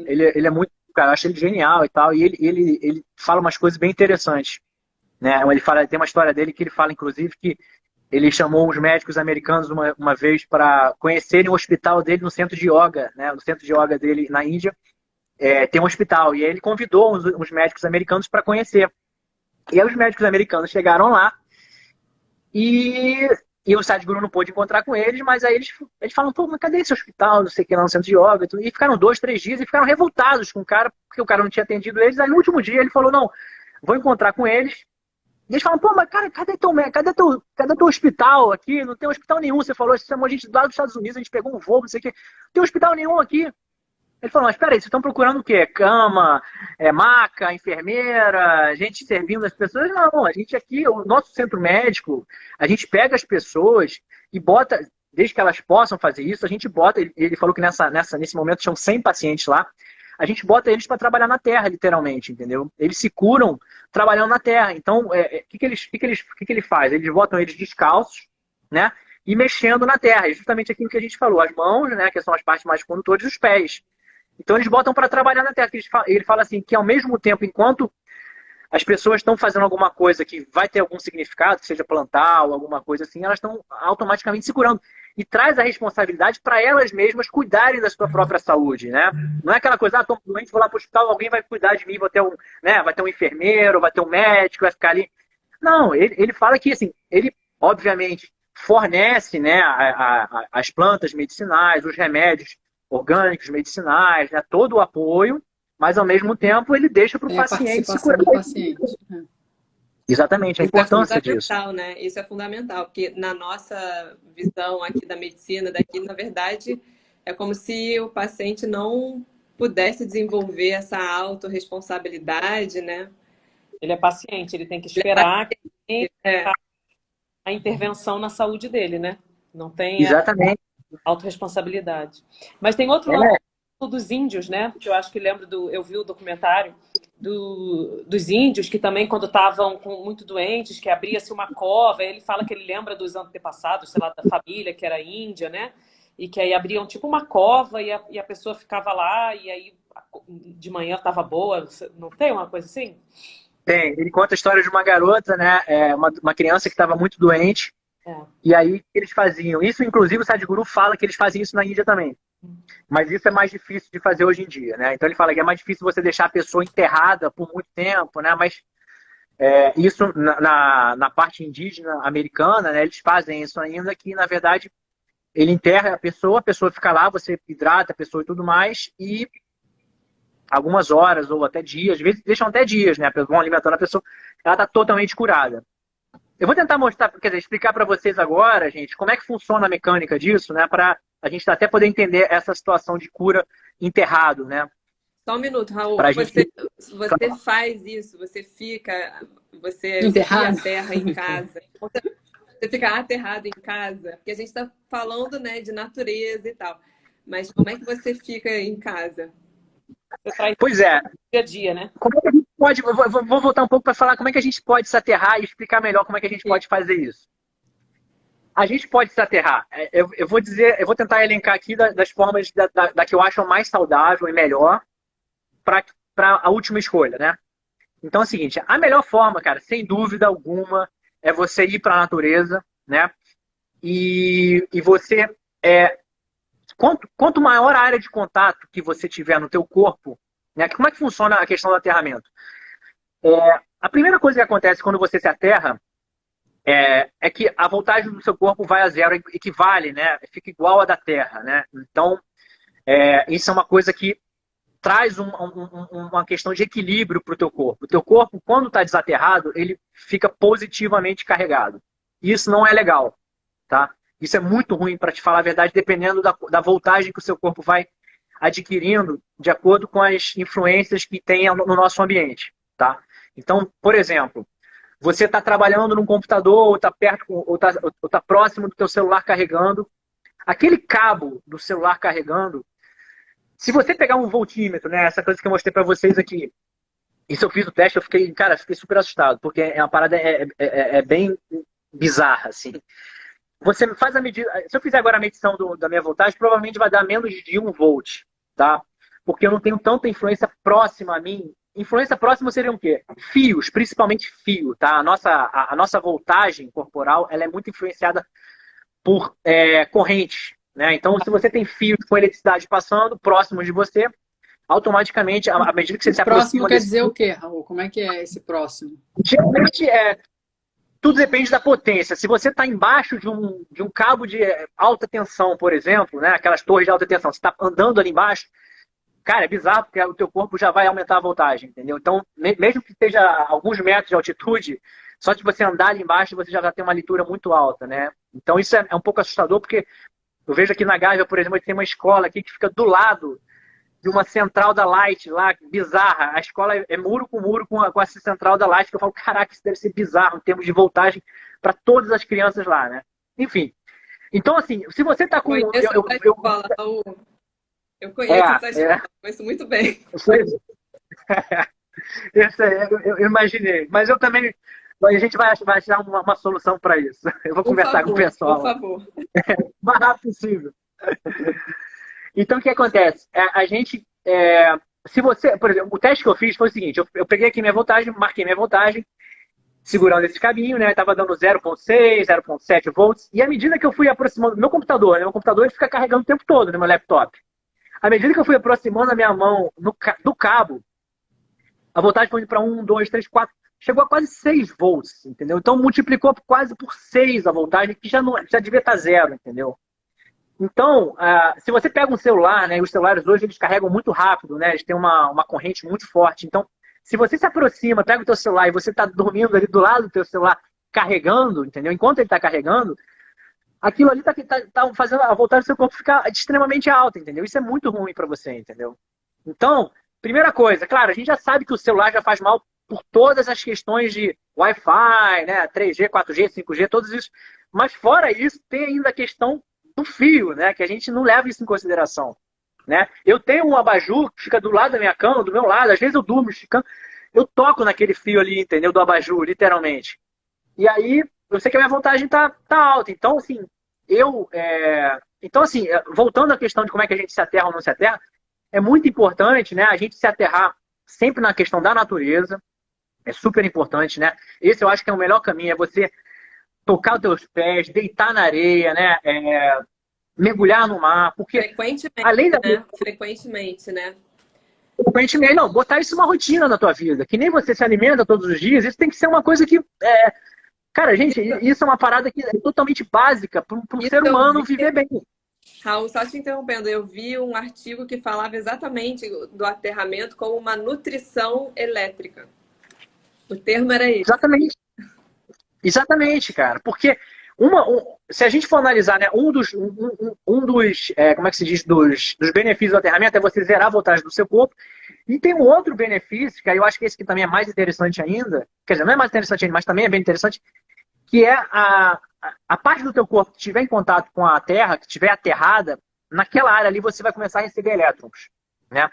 S3: ele é muito, cara, eu acho ele genial e tal, e ele fala umas coisas bem interessantes, né? Tem uma história dele que ele fala, inclusive, que ele chamou os médicos americanos uma vez para conhecerem o hospital dele no centro de yoga, né? No centro de yoga dele na Índia, tem um hospital. E aí ele convidou uns médicos americanos para conhecer. E aí os médicos americanos chegaram lá e, e o Sadhguru não pôde encontrar com eles, mas aí eles falam, pô, mas cadê esse hospital, não sei o que, lá no centro de yoga? E ficaram 2, 3 dias e ficaram revoltados com o cara, porque o cara não tinha atendido eles. Aí no último dia ele falou, não, vou encontrar com eles. E eles falam, pô, mas cara, cadê teu hospital aqui? Não tem hospital nenhum. Você falou, você chamou a gente lá dos Estados Unidos, a gente pegou um voo, não sei o quê. Não tem hospital nenhum aqui. Ele falou, mas peraí, vocês estão procurando o quê? Cama, maca, enfermeira, gente servindo as pessoas? Não, a gente aqui, o nosso centro médico, a gente pega as pessoas e bota, desde que elas possam fazer isso, a gente bota, ele falou que nesse momento tinham 100 pacientes lá, a gente bota eles para trabalhar na terra, literalmente, entendeu? Eles se curam trabalhando na terra. Então, o que ele faz? Eles botam eles descalços, né? E mexendo na terra. É justamente aquilo que a gente falou. As mãos, né? Que são as partes mais condutoras, e os pés. Então, eles botam para trabalhar na terra. Ele fala assim, que ao mesmo tempo, enquanto as pessoas estão fazendo alguma coisa que vai ter algum significado, que seja plantar ou alguma coisa assim, elas estão automaticamente se curando. E traz a responsabilidade para elas mesmas cuidarem da sua própria saúde, né? Não é aquela coisa, estou doente, vou lá para o hospital, alguém vai cuidar de mim, vai ter um enfermeiro, vai ter um médico, vai ficar ali. Não, ele fala que, assim, ele, obviamente, fornece, né, as plantas medicinais, os remédios orgânicos, medicinais, né, todo o apoio, mas, ao mesmo tempo, ele deixa para o paciente se curar.
S1: Do paciente, né?
S3: Exatamente, a importância disso.
S2: Né? Isso é fundamental, porque na nossa visão aqui da medicina, daqui, na verdade, é como se o paciente não pudesse desenvolver essa autorresponsabilidade, né?
S4: Ele é paciente, ele tem que esperar a intervenção na saúde dele, né? Não tem
S3: Exatamente.
S4: Autorresponsabilidade. Mas tem outro lado dos índios, né? Que eu acho que eu vi o documentário dos índios que também, quando estavam muito doentes, que abria-se uma cova, ele fala que ele lembra dos antepassados, sei lá, da família que era índia, né? E que aí abriam tipo uma cova e a pessoa ficava lá e aí de manhã estava boa. Não tem uma coisa assim?
S3: Tem. Ele conta a história de uma garota, né? Uma criança que estava muito doente. E aí eles faziam isso, inclusive o Sadhguru fala que eles fazem isso na Índia também. Mas isso é mais difícil de fazer hoje em dia, né? Então ele fala que é mais difícil você deixar a pessoa enterrada por muito tempo, né? Mas isso na parte indígena americana, né? Eles fazem isso ainda, que na verdade ele enterra a pessoa fica lá, você hidrata a pessoa e tudo mais, e algumas horas ou até dias, às vezes deixam até dias, né? Vão alimentando a pessoa, ela está totalmente curada. Eu vou tentar mostrar, quer dizer, explicar para vocês agora, gente, como é que funciona a mecânica disso, né? Para a gente até poder entender essa situação de cura enterrado, né?
S2: Só um minuto, Raul. Você faz isso, você
S1: enterrado
S2: a terra em casa. Você fica aterrado em casa, porque a gente está falando, né, de natureza e tal. Mas como é que você fica em casa?
S3: Pois é.
S4: Dia a dia, né?
S3: Como é que a gente pode... Vou voltar um pouco para falar como é que a gente pode se aterrar e explicar melhor como é que a gente pode fazer isso. A gente pode se aterrar. Eu vou tentar elencar aqui das formas da que eu acho mais saudável e melhor para a última escolha, né? Então é o seguinte, a melhor forma, cara, sem dúvida alguma, é você ir para a natureza, né? E você... Quanto maior a área de contato que você tiver no teu corpo, né? Como é que funciona a questão do aterramento? A primeira coisa que acontece quando você se aterra é que a voltagem do seu corpo vai a zero, equivale, né? Fica igual à da Terra, né? Então, isso é uma coisa que traz uma questão de equilíbrio para o teu corpo. O teu corpo, quando está desaterrado, ele fica positivamente carregado. Isso não é legal, tá? Isso é muito ruim, para te falar a verdade, dependendo da voltagem que o seu corpo vai adquirindo de acordo com as influências que tem no nosso ambiente, tá? Então, por exemplo, você está trabalhando num computador, ou está perto, ou tá próximo do teu celular carregando. Aquele cabo do celular carregando, se você pegar um voltímetro, né, essa coisa que eu mostrei para vocês aqui, isso eu fiz o teste, eu fiquei super assustado, porque uma parada bem bizarra, assim. Você faz a medida. Se eu fizer agora a medição da minha voltagem, provavelmente vai dar menos de 1 volt, tá? Porque eu não tenho tanta influência próxima a mim influência próxima seria o quê? Fios, principalmente fio, tá? A nossa voltagem corporal, ela é muito influenciada por correntes, né? Então, se você tem fios com eletricidade passando próximos de você, automaticamente, à medida que você se
S1: Próximo
S3: aproxima
S1: quer
S3: desse
S1: dizer o quê, Raul? Como é que é esse próximo?
S3: geralmente, tudo depende da potência. Se você está embaixo de um cabo de alta tensão, por exemplo, né? Aquelas torres de alta tensão, você está andando ali embaixo, cara, é bizarro, porque o teu corpo já vai aumentar a voltagem, entendeu? Então, mesmo que esteja a alguns metros de altitude, só de você andar ali embaixo, você já vai ter uma leitura muito alta, né? Então, isso é um pouco assustador, porque eu vejo aqui na Gávea, por exemplo, tem uma escola aqui que fica do lado de uma central da Light lá, bizarra. A escola é muro com essa central da Light, que eu falo, caraca, isso deve ser bizarro em termos de voltagem para todas as crianças lá, né? Enfim. Então, assim, se você tá com...
S2: Eu conheço essa escola, conheço muito bem.
S3: Eu imaginei. Mas eu também... A gente vai achar uma solução para isso. Eu vou conversar com o pessoal.
S2: Por favor.
S3: O mais rápido possível. Então, o que acontece? A gente... se você... Por exemplo, o teste que eu fiz foi o seguinte. Eu peguei aqui minha voltagem, marquei minha voltagem, segurando esse caminho, né? Estava dando 0,6, 0,7 volts. E à medida que eu fui aproximando... Meu computador, né? Meu computador ele fica carregando o tempo todo no meu laptop. À medida que eu fui aproximando a minha mão do cabo, a voltagem foi indo para 1, 2, 3, 4... Chegou a quase 6 volts, entendeu? Então multiplicou quase por 6 a voltagem, que já devia estar zero, entendeu? Então, se você pega um celular, né? Os celulares hoje eles carregam muito rápido, né? Eles têm uma corrente muito forte. Então, se você se aproxima, pega o teu celular e você está dormindo ali do lado do teu celular carregando, entendeu? Enquanto ele está carregando, aquilo ali tá fazendo a voltagem do seu corpo ficar extremamente alta, entendeu? Isso é muito ruim para você, entendeu? Então, primeira coisa, claro, a gente já sabe que o celular já faz mal por todas as questões de Wi-Fi, né? 3G, 4G, 5G, todos isso. Mas fora isso, tem ainda a questão do fio, né? Que a gente não leva isso em consideração, né? Eu tenho um abajur que fica do lado da minha cama, do meu lado. Às vezes eu durmo esticando, eu toco naquele fio ali, entendeu? Do abajur, literalmente. E aí, eu sei que a minha voltagem tá alta. Então, assim, voltando à questão de como é que a gente se aterra ou não se aterra, é muito importante, né? A gente se aterrar sempre na questão da natureza. É super importante, né? Esse eu acho que é o melhor caminho, é você tocar os teus pés, deitar na areia, né? Mergulhar no mar, porque além da...
S2: Frequentemente, né?
S3: Frequentemente, não, botar isso uma rotina na tua vida, que nem você se alimenta todos os dias, isso tem que ser uma coisa que... Cara, gente, isso é uma parada que é totalmente básica para um ser humano viver bem.
S2: Raul, só te interrompendo, eu vi um artigo que falava exatamente do aterramento como uma nutrição elétrica. O termo era esse.
S3: Exatamente, cara. Porque se a gente for analisar, né, um dos como é que se diz, dos benefícios do aterramento é você zerar a voltagem do seu corpo. E tem um outro benefício, que aí eu acho que esse que também é mais interessante ainda, quer dizer, não é mais interessante ainda, mas também é bem interessante, que é a parte do teu corpo que estiver em contato com a Terra, que estiver aterrada, naquela área ali você vai começar a receber elétrons, né?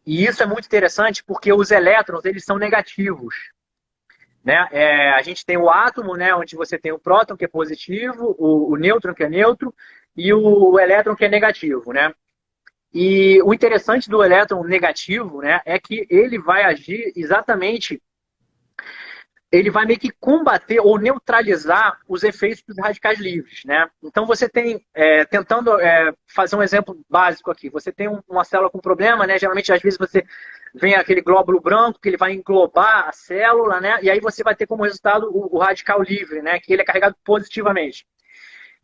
S3: E isso é muito interessante porque os elétrons, eles são negativos, né? A gente tem o átomo, né, onde você tem o próton, que é positivo, o nêutron, que é neutro, e o elétron, que é negativo, né? E o interessante do elétron negativo, né, é que ele vai agir exatamente... Ele vai meio que combater ou neutralizar os efeitos dos radicais livres, né? Então você tem, tentando fazer um exemplo básico aqui, você tem uma célula com problema, né? Geralmente, às vezes, você vem aquele glóbulo branco que ele vai englobar a célula, né? E aí você vai ter como resultado o radical livre, né? Que ele é carregado positivamente.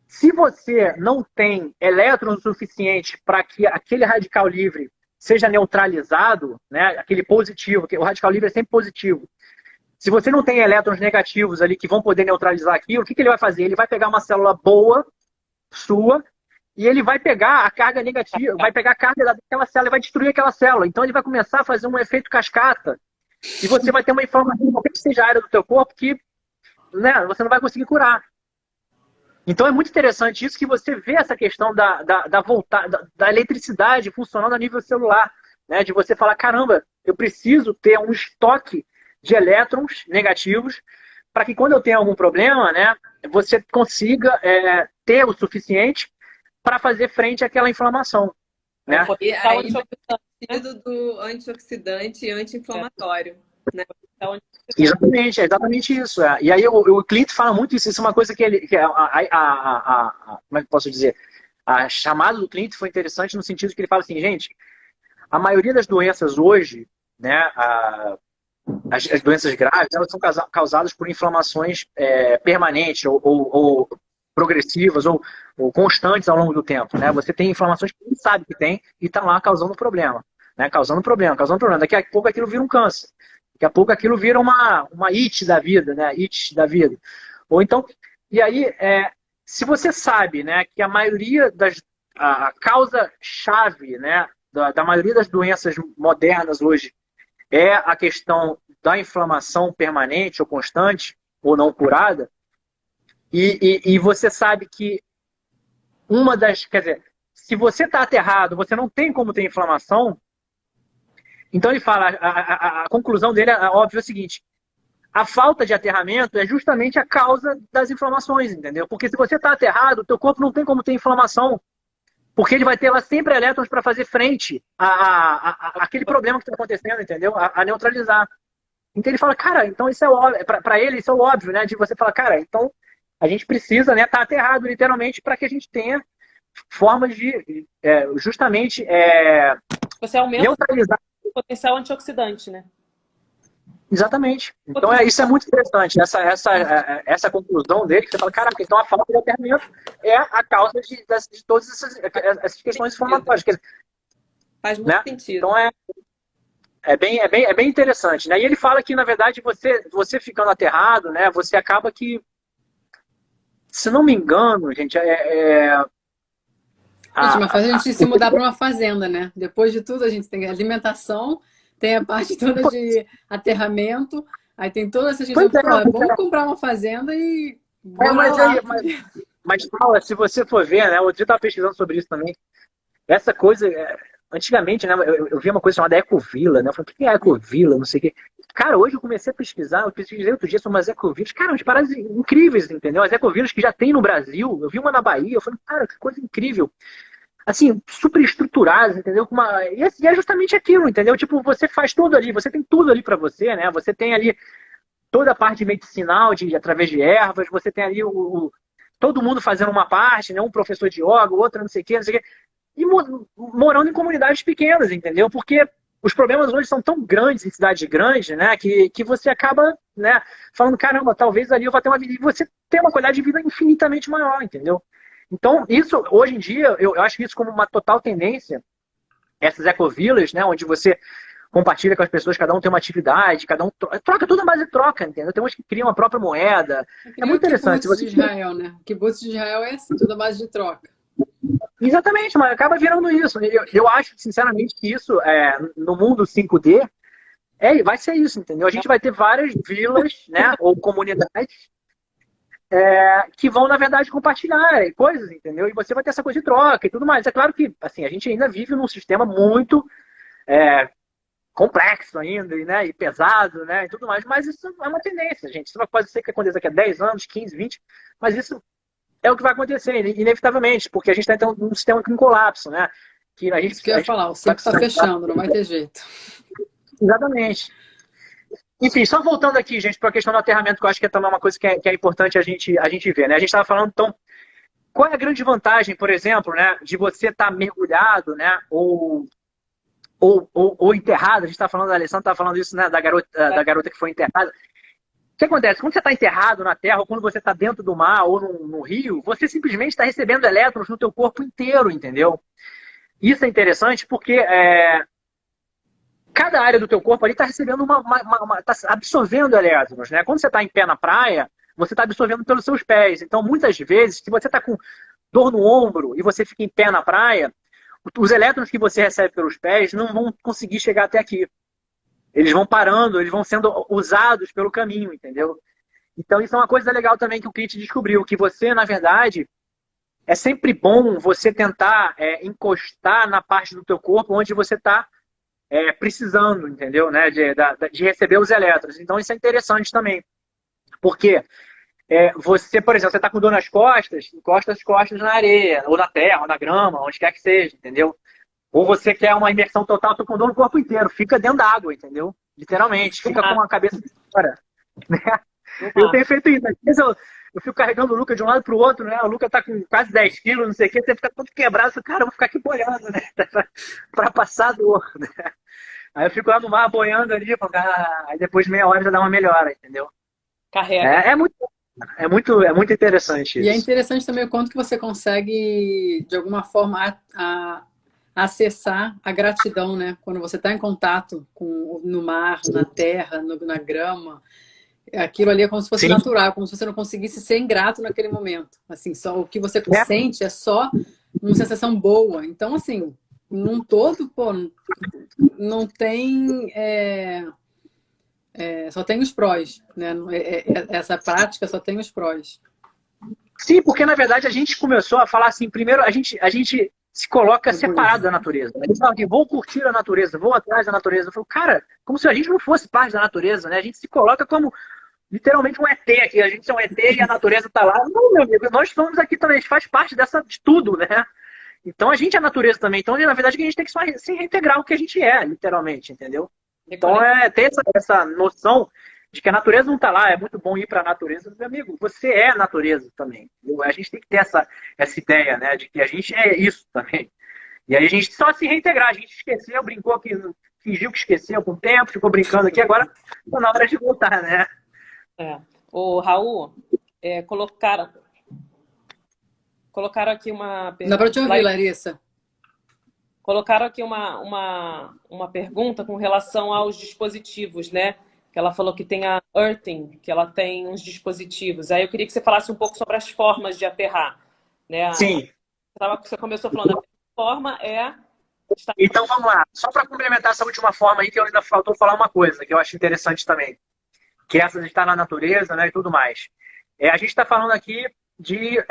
S3: Se você não tem elétrons suficiente para que aquele radical livre seja neutralizado, né? Aquele positivo, que o radical livre é sempre positivo. Se você não tem elétrons negativos ali que vão poder neutralizar aquilo, o que ele vai fazer? Ele vai pegar uma célula boa, sua, e ele vai pegar a carga negativa, vai pegar a carga daquela célula e vai destruir aquela célula. Então ele vai começar a fazer um efeito cascata. E você vai ter uma inflamação, qualquer que seja a área do teu corpo, que, né, você não vai conseguir curar. Então é muito interessante isso, que você vê essa questão da eletricidade funcionando a nível celular, né? De você falar, caramba, eu preciso ter um estoque de elétrons negativos para que quando eu tenho algum problema, né, você consiga ter o suficiente para fazer frente àquela inflamação. né?
S2: E
S4: Tá
S2: aí,
S4: antioxidante,
S2: do antioxidante e anti-inflamatório, né?
S4: tá antioxidante.
S3: Exatamente, é exatamente isso. É. E aí o Clinton fala muito isso. Isso é uma coisa que ele. Que como é que eu posso dizer? A chamada do Clinton foi interessante no sentido que ele fala assim, gente, a maioria das doenças hoje, né, as doenças graves, elas são causadas por inflamações permanentes ou progressivas ou constantes ao longo do tempo. Né? Você tem inflamações que não sabe que tem e está lá causando problema. Né? Causando problema. Daqui a pouco aquilo vira um câncer. Daqui a pouco aquilo vira uma it da vida, né? It da vida. Ou então, e aí, se você sabe, né, que a maioria a causa-chave, né, da maioria das doenças modernas hoje é a questão da inflamação permanente ou constante, ou não curada, e você sabe que quer dizer, se você está aterrado, você não tem como ter inflamação, então ele fala, a conclusão dele é óbvio, é o seguinte, a falta de aterramento é justamente a causa das inflamações, entendeu? Porque se você está aterrado, o teu corpo não tem como ter inflamação, porque ele vai ter lá sempre elétrons para fazer frente àquele problema que está acontecendo, entendeu? A neutralizar. Então ele fala, cara, então isso é óbvio, para ele isso é óbvio, né? De você falar, cara, então a gente precisa, né, estar aterrado literalmente para que a gente tenha formas de justamente
S4: Você aumenta
S3: neutralizar.
S4: o potencial antioxidante, né?
S3: Exatamente. Então isso é muito interessante. Essa conclusão dele, que você fala, caraca, então a falta de aterramento é a causa de todas essas questões inflamatórias.
S2: Faz muito sentido.
S3: Então é bem interessante. Né? E ele fala que, na verdade, você ficando aterrado, né, você acaba que, se não me engano, gente,
S1: Gente, faz a gente se mudar para uma fazenda, né? Depois de tudo, a gente tem alimentação, tem a parte toda de aterramento, aí tem toda essa gente. Vamos comprar uma fazenda e.
S3: Mas, Paula, se você for ver, né? Outro dia eu estava pesquisando sobre isso também. Essa coisa, antigamente, né? Eu vi uma coisa chamada Ecovila, né? Eu falei, o que é Ecovila? Não sei o quê. Cara, hoje eu comecei a pesquisar, eu pesquisei outro dia sobre umas ecovilas. Cara, umas paradas incríveis, entendeu? As ecovilas que já tem no Brasil. Eu vi uma na Bahia, eu falei, cara, que coisa incrível. Assim, super estruturadas, entendeu? E é justamente aquilo, entendeu? Tipo, você faz tudo ali, você tem tudo ali para você, né? Você tem ali toda a parte medicinal, através de ervas, você tem ali todo mundo fazendo uma parte, né? Um professor de yoga, outro não sei o quê, não sei o quê. E morando em comunidades pequenas, entendeu? Porque os problemas hoje são tão grandes em cidades grandes, né? Que você acaba, né, falando, caramba, talvez ali eu vá ter uma vida. E você tem uma qualidade de vida infinitamente maior, entendeu? Então, isso, hoje em dia, eu acho isso como uma total tendência, essas ecovilas, né, onde você compartilha com as pessoas, cada um tem uma atividade, cada um troca tudo a base de troca, entendeu? Tem uns que criam a própria moeda. É muito interessante.
S1: O kibbutz de Israel, né? O kibbutz de Israel é assim, tudo a base de troca.
S3: Exatamente, mas acaba virando isso. Eu acho, sinceramente, que isso, no mundo 5D, vai ser isso, entendeu? A gente vai ter várias vilas, né, ou comunidades, que vão, na verdade, compartilhar coisas, entendeu? E você vai ter essa coisa de troca e tudo mais. É claro que, assim, a gente ainda vive num sistema muito complexo ainda, né? E pesado, né? E tudo mais, mas isso é uma tendência, gente. Isso pode ser que aconteça daqui a 10 anos, 15, 20, mas isso é o que vai acontecer, inevitavelmente, porque a gente está entrando num sistema em colapso, né? Que a gente,
S1: isso que eu ia falar, o ciclo está fechando, não vai ter jeito.
S3: Exatamente. Enfim, só voltando aqui, gente, para a questão do aterramento, que eu acho que é também uma coisa que é importante a gente ver, né? A gente estava falando, então, qual é a grande vantagem, por exemplo, né, de você estar mergulhado, né, ou enterrado? A gente está falando, a Alessandra está falando isso, né, da garota que foi enterrada. O que acontece? Quando você está enterrado na terra, ou quando você está dentro do mar, ou no rio, você simplesmente está recebendo elétrons no teu corpo inteiro, entendeu? Isso é interessante porque cada área do teu corpo ali está recebendo tá absorvendo elétrons, né? Quando você está em pé na praia, você está absorvendo pelos seus pés. Então, muitas vezes, se você está com dor no ombro e você fica em pé na praia, os elétrons que você recebe pelos pés não vão conseguir chegar até aqui. Eles vão parando, eles vão sendo usados pelo caminho, entendeu? Então, isso é uma coisa legal também que o Kit descobriu, que você, na verdade, é sempre bom você tentar encostar na parte do teu corpo onde você está precisando, entendeu? Né? De receber os elétrons. Então, isso é interessante também. Porque você, por exemplo, você está com dor nas costas, encosta as costas na areia, ou na terra, ou na grama, onde quer que seja, entendeu? Ou você quer uma imersão total, tô com dor no corpo inteiro. Fica dentro da água, entendeu? Literalmente. Fica com a cabeça de fora. Né? Eu tenho feito isso. Às vezes eu fico carregando o Luca de um lado pro outro, né? O Luca tá com quase 10 quilos, não sei o quê. Você fica todo quebrado. Eu falo, cara, eu vou ficar aqui boiando, né? Pra passar dor, né? Aí eu fico lá no mar boiando ali. Aí depois de meia hora já dá uma melhora, entendeu?
S4: Carrega.
S3: É muito interessante isso.
S1: E é interessante também o quanto que você consegue, de alguma forma, acessar a gratidão, né? Quando você está em contato no mar, na terra, na grama, aquilo ali é como se fosse natural, como se você não conseguisse ser ingrato naquele momento. Assim, só o que você sente é só uma sensação boa. Então, assim, num todo, pô, não tem... só tem os prós, né? Essa prática só tem os prós.
S3: Sim, porque na verdade a gente começou a falar assim, primeiro a gente se coloca separado da natureza. A gente fala que vou curtir a natureza, vou atrás da natureza. Eu falo, cara, como se a gente não fosse parte da natureza, né? A gente se coloca como literalmente um ET aqui. A gente é um ET e a natureza tá lá. Não, meu amigo, nós estamos aqui também, a gente faz parte de tudo, né? Então a gente é a natureza também. Então, na verdade, a gente tem que só se reintegrar o que a gente é, literalmente, entendeu? Então ter essa noção de que a natureza não está lá, é muito bom ir para a natureza. Meu amigo, você é a natureza também. A gente tem que ter essa ideia, né, de que a gente é isso também. E aí a gente só se reintegrar. A gente esqueceu, brincou que fingiu que esqueceu com o tempo, ficou brincando aqui, agora está na hora de voltar, né?
S4: O Raul, colocaram aqui uma pergunta.
S1: Dá para te ouvir, Larissa.
S4: Colocaram aqui uma pergunta com relação aos dispositivos, né? Que ela falou que tem a Earthing, que ela tem uns dispositivos. Aí eu queria que você falasse um pouco sobre as formas de aterrar, né?
S3: Sim.
S4: Você começou falando, a primeira forma é...
S3: Então vamos lá. Só para complementar essa última forma aí, que eu ainda faltou falar uma coisa, que eu acho interessante também. Que é essa de estar na natureza, né, e tudo mais. A gente está falando aqui de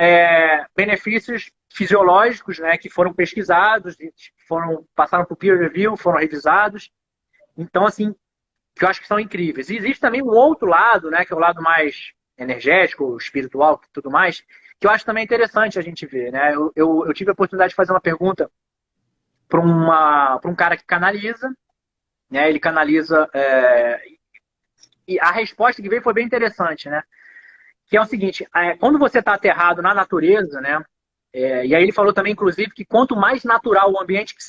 S3: benefícios fisiológicos, né, que foram pesquisados, passaram por peer review, foram revisados. Então, assim, que eu acho que são incríveis. E existe também um outro lado, né, que é o lado mais energético, espiritual e tudo mais, que eu acho também interessante a gente ver, né? Eu tive a oportunidade de fazer uma pergunta para um cara que canaliza, né? Ele canaliza e a resposta que veio foi bem interessante, né? Que é o seguinte, quando você está aterrado na natureza, né? E aí ele falou também, inclusive, que quanto mais natural o ambiente que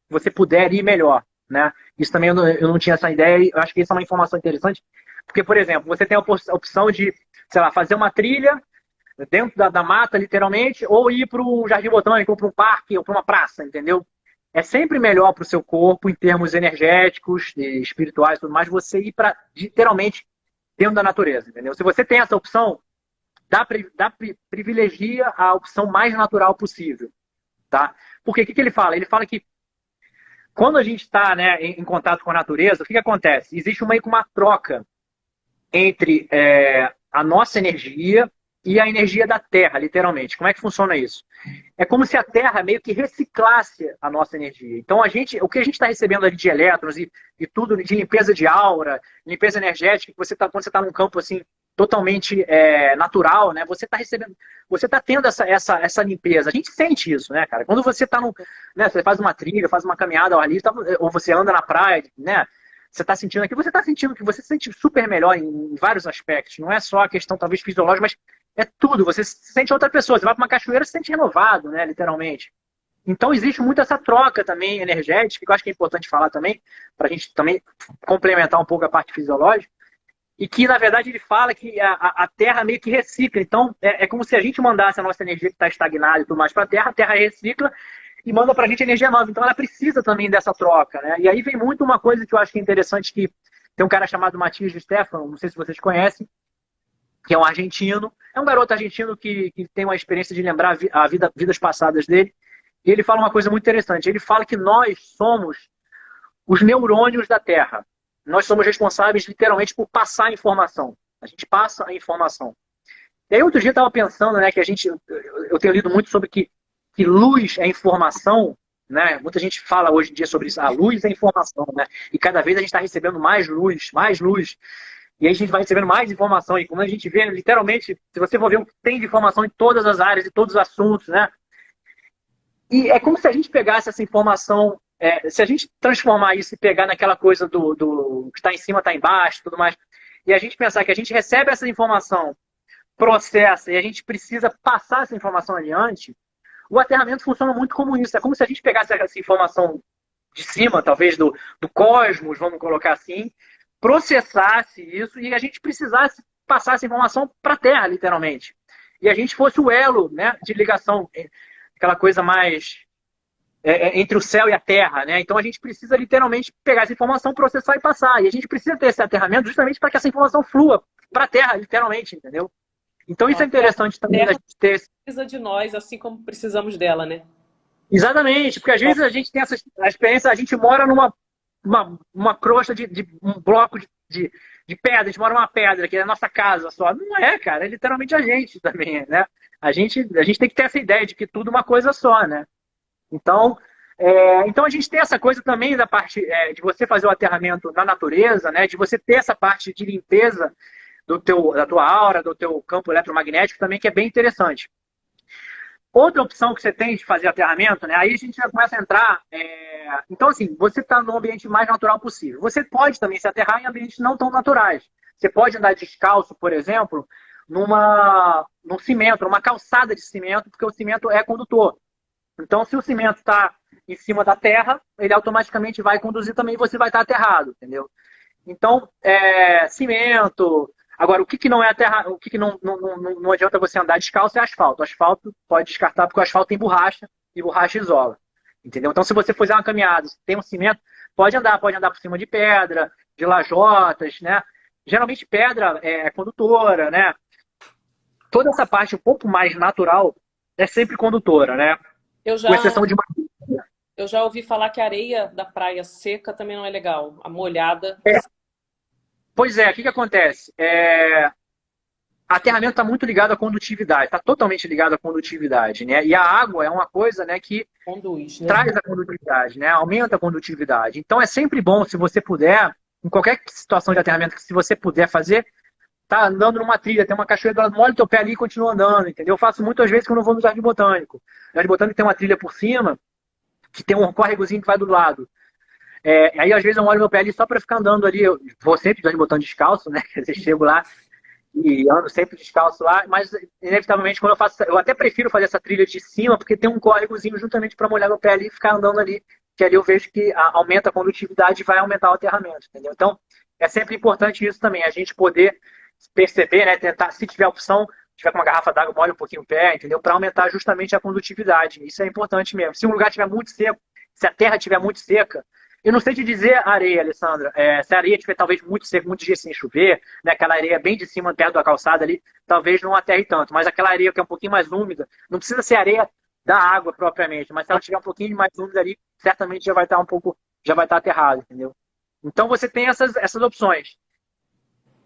S3: você puder ir, melhor. Né? Isso também eu não tinha essa ideia e eu acho que isso é uma informação interessante. Porque, por exemplo, você tem a opção de, sei lá, fazer uma trilha dentro da mata, literalmente, ou ir para o jardim botânico, ou para um parque, ou para uma praça, entendeu? É sempre melhor para o seu corpo, em termos energéticos, espirituais e tudo mais, você ir para, literalmente, dentro da natureza, entendeu? Se você tem essa opção, privilegia a opção mais natural possível, tá? Porque o que ele fala? Ele fala que quando a gente está, né, em contato com a natureza, o que acontece? Existe meio que uma troca entre a nossa energia e a energia da Terra, literalmente. Como é que funciona isso? É como se a Terra meio que reciclasse a nossa energia. Então, o que a gente está recebendo ali de elétrons e tudo, de limpeza de aura, limpeza energética, quando você está num campo assim, totalmente natural, né? Você está recebendo, você está tendo essa limpeza. A gente sente isso, né, cara? Quando você está né, você faz uma trilha, faz uma caminhada ao ar livre, ou você anda na praia, né? Você está sentindo aqui, você está sentindo que você se sente super melhor em vários aspectos. Não é só a questão talvez fisiológica, mas é tudo. Você se sente outra pessoa. Você vai para uma cachoeira, se sente renovado, né? Literalmente. Então existe muito essa troca também energética, que eu acho que é importante falar também, para a gente também complementar um pouco a parte fisiológica. E que, na verdade, ele fala que a Terra meio que recicla. Então, é como se a gente mandasse a nossa energia que está estagnada e tudo mais para a Terra recicla e manda para a gente energia nova. Então, ela precisa também dessa troca, né? E aí vem muito uma coisa que eu acho que é interessante, que tem um cara chamado Matias de Stefano, não sei se vocês conhecem, que é um argentino. É um garoto argentino que tem uma experiência de lembrar vidas passadas dele. E ele fala uma coisa muito interessante. Ele fala que nós somos os neurônios da Terra. Nós somos responsáveis, literalmente, por passar a informação. A gente passa a informação. E aí, outro dia, eu estava pensando, né, que eu tenho lido muito sobre que luz é informação, né? Muita gente fala hoje em dia sobre isso. A luz é informação, né? E cada vez a gente está recebendo mais luz, mais luz. E aí a gente vai recebendo mais informação. E como a gente vê, literalmente, se você for ver o que tem de informação em todas as áreas, em todos os assuntos, né? E é como se a gente pegasse essa informação, se a gente transformar isso e pegar naquela coisa do que está em cima, está embaixo, tudo mais, e a gente pensar que a gente recebe essa informação, processa, e a gente precisa passar essa informação adiante, o aterramento funciona muito como isso. É como se a gente pegasse essa informação de cima, talvez do cosmos, vamos colocar assim, processasse isso e a gente precisasse passar essa informação para a Terra, literalmente. E a gente fosse o elo, né, de ligação, aquela coisa mais entre o céu e a Terra, né? Então a gente precisa literalmente pegar essa informação, processar e passar. E a gente precisa ter esse aterramento justamente para que essa informação flua para a Terra, literalmente, entendeu? Então isso é interessante também da gente ter.
S4: Precisa de nós, assim como precisamos dela, né?
S3: Exatamente, porque às vezes a gente tem essa experiência, a gente mora numa crosta de um bloco de pedra, a gente mora numa pedra, que é a nossa casa só. Não é, cara, é literalmente a gente também, né? A gente tem que ter essa ideia de que tudo é uma coisa só, né? Então a gente tem essa coisa também da parte de você fazer o aterramento na natureza, né? De você ter essa parte de limpeza da tua aura, do teu campo eletromagnético também, que é bem interessante. Outra opção que você tem de fazer aterramento, né? Aí a gente já começa a entrar. Então, assim, você está no ambiente mais natural possível. Você pode também se aterrar em ambientes não tão naturais. Você pode andar descalço, por exemplo, num cimento, numa calçada de cimento, porque o cimento é condutor. Então, se o cimento está em cima da terra, ele automaticamente vai conduzir também e você vai estar aterrado, entendeu? Então, cimento. Agora, o que não é terra, o que não adianta você andar descalço é asfalto. O asfalto pode descartar porque o asfalto tem borracha e borracha isola. Entendeu? Então, se você fizer uma caminhada, se tem um cimento, pode andar por cima de pedra, de lajotas, né? Geralmente pedra é condutora, né? Toda essa parte um pouco mais natural é sempre condutora, né? Com exceção de uma...
S4: Eu já ouvi falar que a areia da praia seca também não é legal. A molhada...
S3: Pois é, o que acontece? Aterramento está muito ligado à condutividade, está totalmente ligado à condutividade, né? E a água é uma coisa, né, que
S4: conduz, né?
S3: Traz a condutividade, né? Aumenta a condutividade. Então é sempre bom, se você puder, em qualquer situação de aterramento que se você puder fazer, tá andando numa trilha, tem uma cachoeira, molha o teu pé ali e continua andando, entendeu? Eu faço muitas vezes quando eu vou no Jardim Botânico. O Jardim Botânico tem uma trilha por cima, que tem um córregozinho que vai do lado. Aí às vezes eu molho meu pé ali só para ficar andando ali. Eu vou sempre de botão descalço, né? Quer dizer, chego lá e ando sempre descalço lá, mas inevitavelmente quando eu faço, eu até prefiro fazer essa trilha de cima, porque tem um córregozinho justamente para molhar meu pé ali e ficar andando ali, que ali eu vejo que aumenta a condutividade e vai aumentar o aterramento, entendeu? Então é sempre importante isso também, a gente poder perceber, né? Tentar, se tiver opção, tiver com uma garrafa d'água, molha um pouquinho o pé, entendeu? Para aumentar justamente a condutividade. Isso é importante mesmo. Se um lugar estiver muito seco, se a terra estiver muito seca, eu não sei te dizer a areia, Alessandra. Se a areia estiver talvez muito seca, muitos dias sem chover, né, aquela areia bem de cima, perto da calçada ali, talvez não aterre tanto. Mas aquela areia que é um pouquinho mais úmida, não precisa ser areia da água propriamente, mas se ela estiver um pouquinho mais úmida ali, certamente já vai estar já vai estar aterrado, entendeu? Então você tem essas opções.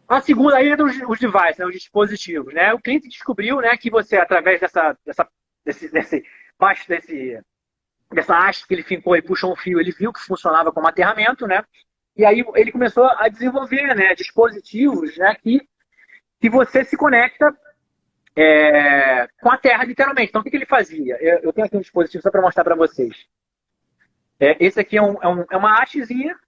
S3: A segunda aí é os devices, né, os dispositivos, né? O cliente descobriu, né, que você, através dessa haste que ele fincou e puxou um fio, ele viu que funcionava como aterramento, né? E aí ele começou a desenvolver, né, dispositivos, né, que você se conecta com a Terra, literalmente. Então, o que ele fazia? Eu tenho aqui um dispositivo só para mostrar para vocês. Esse aqui é uma hastezinha,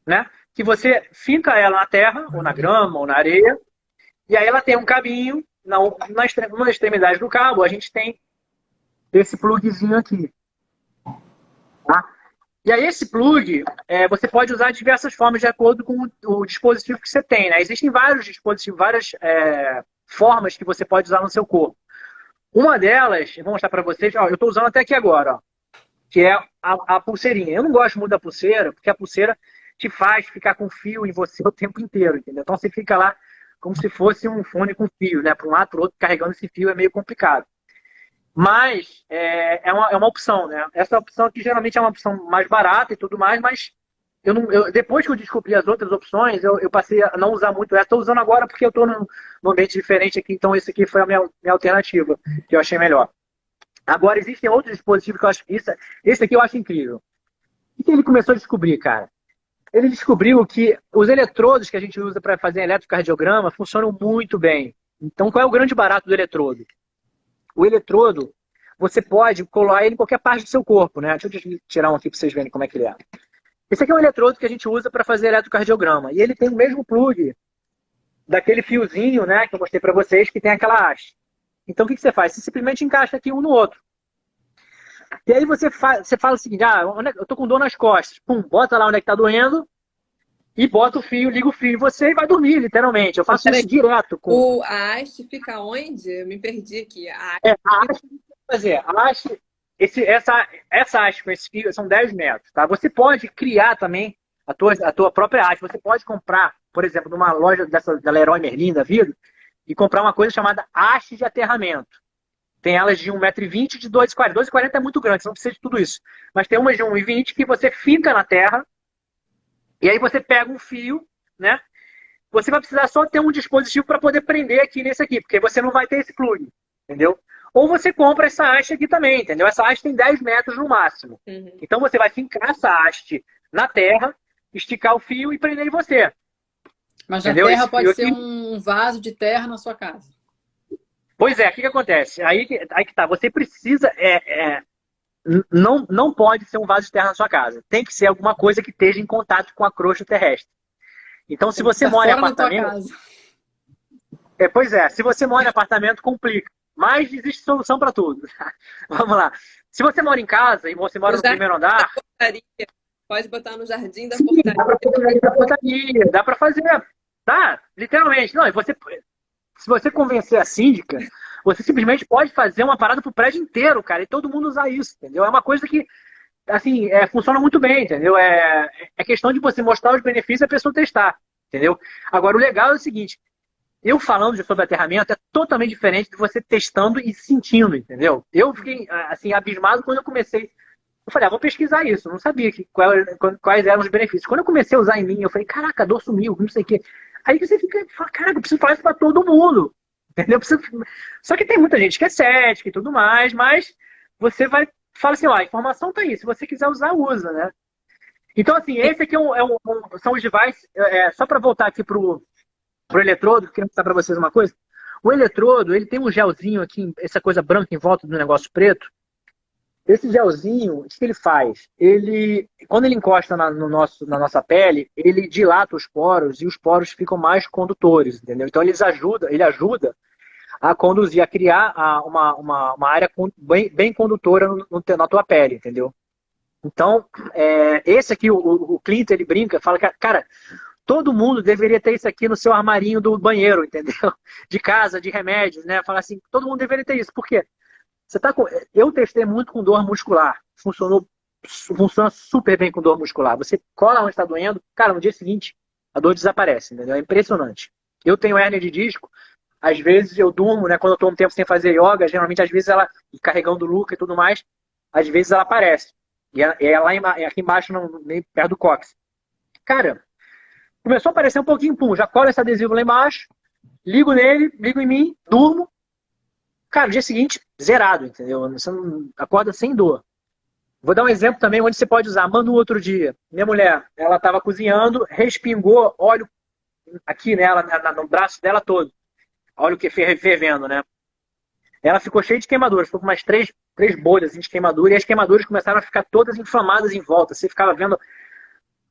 S3: né, que você finca ela na terra, ou na grama, ou na areia, e aí ela tem um cabinho, numa extremidade do cabo, a gente tem esse plugzinho aqui. Tá? E aí esse plug, você pode usar de diversas formas de acordo com o dispositivo que você tem, né? Existem vários dispositivos, várias formas que você pode usar no seu corpo. Uma delas, eu vou mostrar para vocês, ó, eu estou usando até aqui agora, ó, que é a pulseirinha. Eu não gosto muito da pulseira, porque a pulseira te faz ficar com fio em você o tempo inteiro, entendeu? Então você fica lá como se fosse um fone com fio, né? Para um lado, para o outro, carregando esse fio é meio complicado. Mas é uma opção, né? Essa opção aqui geralmente é uma opção mais barata e tudo mais, mas depois que eu descobri as outras opções, eu passei a não usar muito essa. Estou usando agora porque eu estou num ambiente diferente aqui, então esse aqui foi a minha alternativa, que eu achei melhor. Agora, existem outros dispositivos que eu acho... Esse aqui eu acho incrível. O que ele começou a descobrir, cara? Ele descobriu que os eletrodos que a gente usa para fazer eletrocardiograma funcionam muito bem. Então, qual é o grande barato do eletrodo? O eletrodo, você pode colar ele em qualquer parte do seu corpo, né? Deixa eu tirar um aqui para vocês verem como é que ele é. Esse aqui é um eletrodo que a gente usa para fazer eletrocardiograma. E ele tem o mesmo plug daquele fiozinho, né, que eu mostrei para vocês, que tem aquela haste. Então, o que você faz? Você simplesmente encaixa aqui um no outro. E aí você fala o seguinte, eu tô com dor nas costas. Pum, bota lá onde é que tá doendo e bota o fio, liga o fio em você e vai dormir, literalmente. Eu faço isso direto.
S2: A haste fica onde? Eu me perdi aqui.
S3: A haste, fazer. A haste, essa haste com esse fio são 10 metros, tá? Você pode criar também a tua própria haste. Você pode comprar, por exemplo, numa loja dessa da Leroy Merlin da vida, e comprar uma coisa chamada haste de aterramento. Tem elas de 1,20 m de 2,40 m. 2,40 m é muito grande, você não precisa de tudo isso. Mas tem umas de 1,20 m que você finca na terra, e aí você pega um fio, né? Você vai precisar só ter um dispositivo para poder prender aqui nesse aqui, porque você não vai ter esse plug, entendeu? Ou você compra essa haste aqui também, entendeu? Essa haste tem 10 metros no máximo.
S2: Uhum.
S3: Então você vai fincar essa haste na terra, esticar o fio e prender em você.
S1: Mas na terra pode ser um vaso de terra na sua casa.
S3: Pois é, o que acontece? Aí que tá, você precisa... não pode ser um vaso de terra na sua casa. Tem que ser alguma coisa que esteja em contato com a crosta terrestre. Então, se você mora em apartamento... pois é, se você mora em apartamento, complica. Mas existe solução para tudo. Vamos lá. Se você mora em casa e você mora no primeiro andar...
S2: Pode botar no jardim da portaria.
S3: Dá para fazer na portaria, dá para fazer. Tá? Literalmente. Não, se você convencer a síndica, você simplesmente pode fazer uma parada pro prédio inteiro, cara, e todo mundo usar isso, entendeu? É uma coisa que, assim, funciona muito bem, entendeu? É questão de você mostrar os benefícios e a pessoa testar, entendeu? Agora, o legal é o seguinte, eu falando sobre aterramento é totalmente diferente de você testando e sentindo, entendeu? Eu fiquei, assim, abismado quando eu comecei. Eu falei, vou pesquisar isso. Eu não sabia quais eram os benefícios. Quando eu comecei a usar em mim, eu falei, caraca, a dor sumiu, não sei o quê. Aí você fala, caraca, eu preciso falar isso pra todo mundo. Entendeu? Só que tem muita gente que é cética e tudo mais, mas você fala assim, a informação tá aí. Se você quiser usar, usa, né? Então, assim, esse aqui são os devices. Só para voltar aqui pro eletrodo, queria mostrar para vocês uma coisa. O eletrodo, ele tem um gelzinho aqui, essa coisa branca em volta do negócio preto. Esse gelzinho, o que ele faz? Quando ele encosta na nossa pele, ele dilata os poros e os poros ficam mais condutores, entendeu? Então ele ajuda a conduzir, a criar uma área bem condutora na tua pele, entendeu? Então, esse aqui, o Clinton, ele brinca, fala que, cara, todo mundo deveria ter isso aqui no seu armarinho do banheiro, entendeu? De casa, de remédios, né? Fala assim, todo mundo deveria ter isso. Por quê? Eu testei muito com dor muscular. Funciona super bem com dor muscular. Você cola onde está doendo, cara, no dia seguinte a dor desaparece, entendeu? É impressionante. Eu tenho hérnia de disco, às vezes eu durmo, né? Quando eu estou um tempo sem fazer yoga, geralmente às vezes ela, carregando o Luca e tudo mais, às vezes ela aparece. E é lá aqui embaixo, perto do cóccix. Cara, começou a aparecer um pouquinho, pum, já cola esse adesivo lá embaixo, ligo nele, ligo em mim, durmo. Cara, no dia seguinte, zerado, entendeu? Você não acorda sem dor. Vou dar um exemplo também onde você pode usar. Manu, outro dia, minha mulher, ela estava cozinhando, respingou óleo aqui nela, no braço dela todo. Óleo que fervendo, né? Ela ficou cheia de queimaduras, ficou com umas três bolhas de queimadura, e as queimaduras começaram a ficar todas inflamadas em volta. Você ficava vendo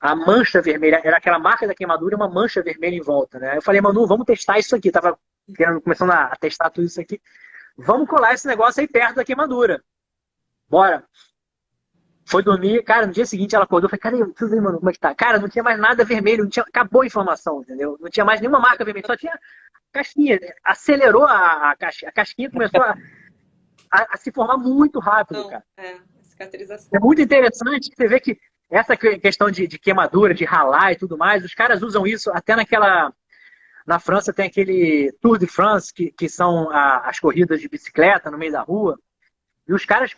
S3: a mancha vermelha, era aquela marca da queimadura e uma mancha vermelha em volta, né? Eu falei, Manu, vamos testar isso aqui. Tava começando a testar tudo isso aqui. Vamos colar esse negócio aí perto da queimadura. Bora. Foi dormir, cara, no dia seguinte ela acordou, eu falei, cara, deixa eu ver, mano, como é que tá? Cara, não tinha mais nada vermelho, acabou a inflamação, entendeu? Não tinha mais nenhuma marca vermelha, só tinha casquinha. Acelerou a casquinha, começou a se formar muito rápido, cara.
S2: Cicatrização.
S3: É muito interessante que você vê que essa questão de queimadura, de ralar e tudo mais, os caras usam isso até na França tem aquele Tour de France, que são as corridas de bicicleta no meio da rua. E os caras,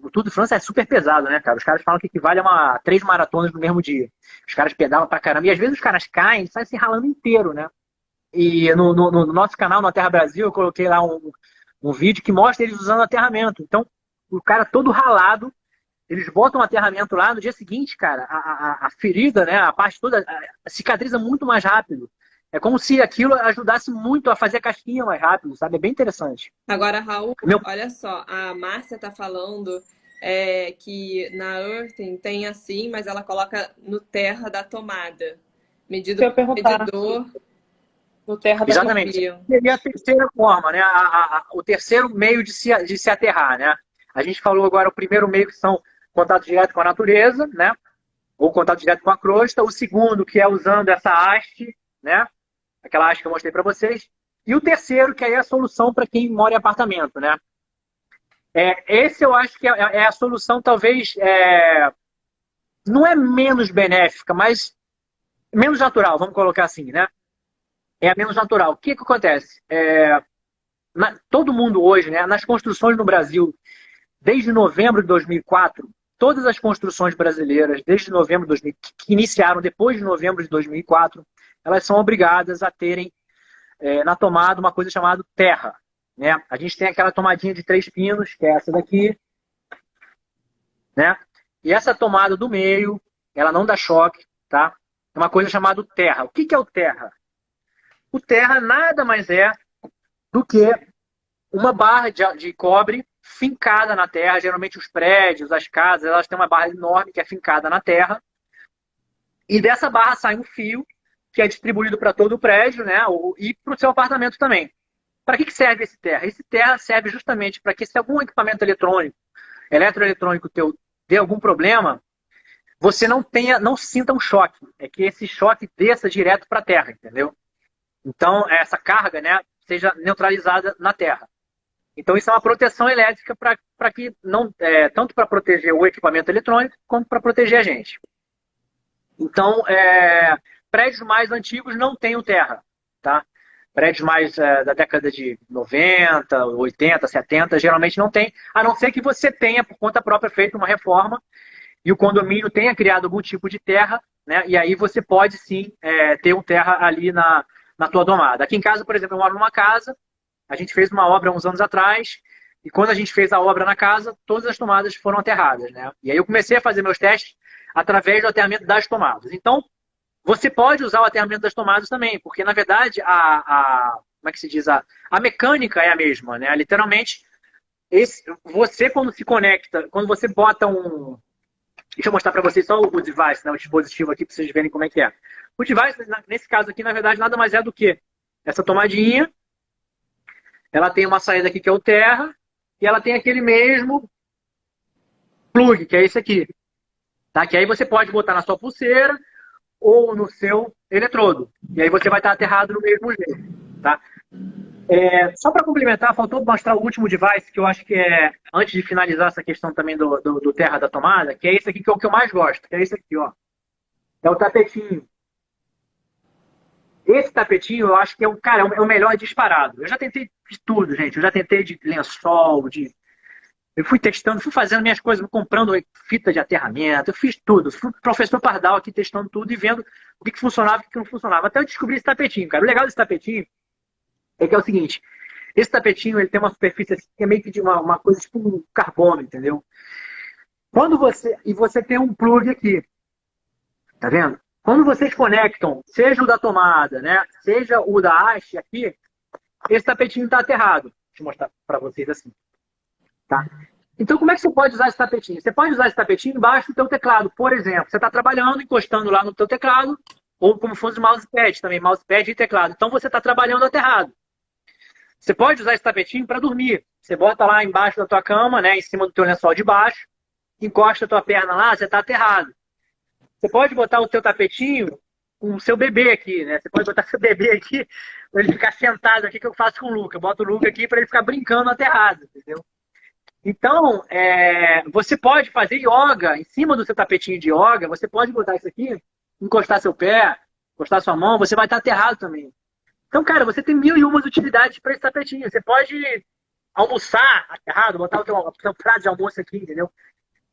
S3: o Tour de France é super pesado, né, cara? Os caras falam que equivale a 3 maratonas no mesmo dia. Os caras pedalam pra caramba. E às vezes os caras caem e saem se ralando inteiro, né? E no nosso canal, no Terra Brasil, eu coloquei lá um vídeo que mostra eles usando aterramento. Então, o cara todo ralado, eles botam o aterramento lá, no dia seguinte, cara, a ferida, né, a parte toda, cicatriza muito mais rápido. É como se aquilo ajudasse muito a fazer a casquinha mais rápido, sabe? É bem interessante.
S2: Agora, Raul,
S3: Meu...
S2: olha só, a Márcia tá falando que na Earthing tem assim, mas ela coloca no terra da tomada. Medido
S4: Eu ia
S2: por
S4: perguntar
S2: medidor
S4: no Terra da
S3: Exatamente.
S2: fio.
S3: Seria a terceira forma, né? O terceiro meio de se aterrar, né? A gente falou agora o primeiro meio que são contato direto com a natureza, né? Ou contato direto com a crosta. O segundo, que é usando essa haste, né? Aquela haste que eu mostrei para vocês. E o terceiro, que aí é a solução para quem mora em apartamento, né? Esse eu acho que é a solução, talvez, não é menos benéfica, mas menos natural, vamos colocar assim, né? É a menos natural. O que acontece? Todo mundo hoje, né, nas construções no Brasil, desde novembro de 2004, todas as construções brasileiras, desde novembro de 2000, que iniciaram depois de novembro de 2004, elas são obrigadas a terem na tomada uma coisa chamada terra. Né? A gente tem aquela tomadinha de 3 pinos, que é essa daqui, né? E essa tomada do meio, ela não dá choque, tá? É uma coisa chamada terra. O que é o terra? O terra nada mais é do que uma barra de cobre fincada na terra. Geralmente os prédios, as casas, elas têm uma barra enorme que é fincada na terra. E dessa barra sai um fio que é distribuído para todo o prédio, né? E para o seu apartamento também. Para que serve esse terra? Esse terra serve justamente para que se algum equipamento eletroeletrônico teu dê algum problema, você não sinta um choque. É que esse choque desça direto para a terra, entendeu? Então, essa carga, né, seja neutralizada na terra. Então, isso é uma proteção elétrica para que não, tanto para proteger o equipamento eletrônico, como para proteger a gente. Então, prédios mais antigos não têm o terra, tá? Prédios mais da década de 90, 80, 70, geralmente não tem, a não ser que você tenha, por conta própria, feito uma reforma e o condomínio tenha criado algum tipo de terra, né? E aí você pode, sim, ter um terra ali na tua domada. Aqui em casa, por exemplo, eu moro numa casa, a gente fez uma obra uns anos atrás, e quando a gente fez a obra na casa, todas as tomadas foram aterradas, né? E aí eu comecei a fazer meus testes através do aterramento das tomadas. Então, você pode usar o aterramento das tomadas também, porque, na verdade, como é que se diz? A mecânica é a mesma, né? Literalmente, você quando se conecta, quando você bota um... Deixa eu mostrar para vocês só o device, né? O dispositivo aqui, para vocês verem como é que é. O device, nesse caso aqui, na verdade, nada mais é do que essa tomadinha. Ela tem uma saída aqui que é o terra, e ela tem aquele mesmo plug, que é esse aqui. Tá? Que aí você pode botar na sua pulseira ou no seu eletrodo. E aí você vai estar aterrado no mesmo jeito. Tá? Só para complementar, faltou mostrar o último device, que eu acho que antes de finalizar essa questão também do terra da tomada, que é esse aqui que é o que eu mais gosto, que é esse aqui, ó. É o tapetinho. Esse tapetinho, eu acho que é o melhor disparado. Eu já tentei de tudo, gente. Eu já tentei de lençol, eu fui testando, fui fazendo minhas coisas, comprando fita de aterramento, eu fiz tudo. Fui professor Pardal aqui testando tudo e vendo o que funcionava e o que não funcionava. Até eu descobri esse tapetinho, cara. O legal desse tapetinho é que é o seguinte, esse tapetinho ele tem uma superfície assim, que é meio que de uma coisa tipo um carbono, entendeu? E você tem um plug aqui, tá vendo? Quando vocês conectam, seja o da tomada, né, seja o da haste aqui, esse tapetinho está aterrado. Deixa eu mostrar para vocês assim. Tá? Então, como é que você pode usar esse tapetinho? Você pode usar esse tapetinho embaixo do teu teclado. Por exemplo, você está trabalhando, encostando lá no teu teclado, ou como fosse o mousepad também, mousepad e teclado. Então, você está trabalhando aterrado. Você pode usar esse tapetinho para dormir. Você bota lá embaixo da tua cama, né, em cima do teu lençol de baixo, encosta a tua perna lá, você está aterrado. Você pode botar o teu tapetinho com o seu bebê aqui, né? Você pode botar seu bebê aqui, para ele ficar sentado aqui, que eu faço com o Luca. Eu boto o Luca aqui para ele ficar brincando aterrado, entendeu? Então, você pode fazer yoga em cima do seu tapetinho de yoga, você pode botar isso aqui, encostar seu pé, encostar sua mão, você vai estar aterrado também. Então, cara, você tem 1001 utilidades para esse tapetinho. Você pode almoçar aterrado, botar o teu prato de almoço aqui, entendeu?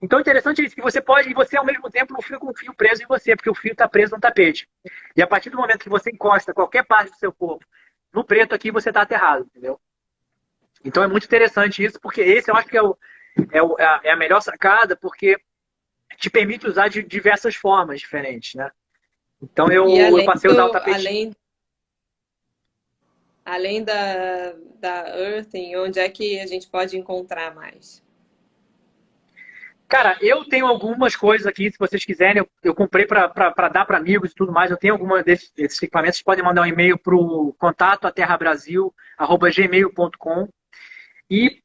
S3: Então, o interessante é isso, que você pode, e você ao mesmo tempo não fica com o fio preso em você, porque o fio está preso no tapete. E a partir do momento que você encosta qualquer parte do seu corpo no preto aqui, você está aterrado, entendeu? Então é muito interessante isso, porque esse eu acho que é a melhor sacada, porque te permite usar de diversas formas diferentes, né? Então eu passei a usar o tapetinho.
S2: além da Earthing, onde é que a gente pode encontrar mais?
S3: Cara, eu tenho algumas coisas aqui, se vocês quiserem, eu comprei para dar para amigos e tudo mais. Eu tenho alguma desses equipamentos. Vocês podem mandar um e-mail para o contato@terrabrasil@gmail.com. E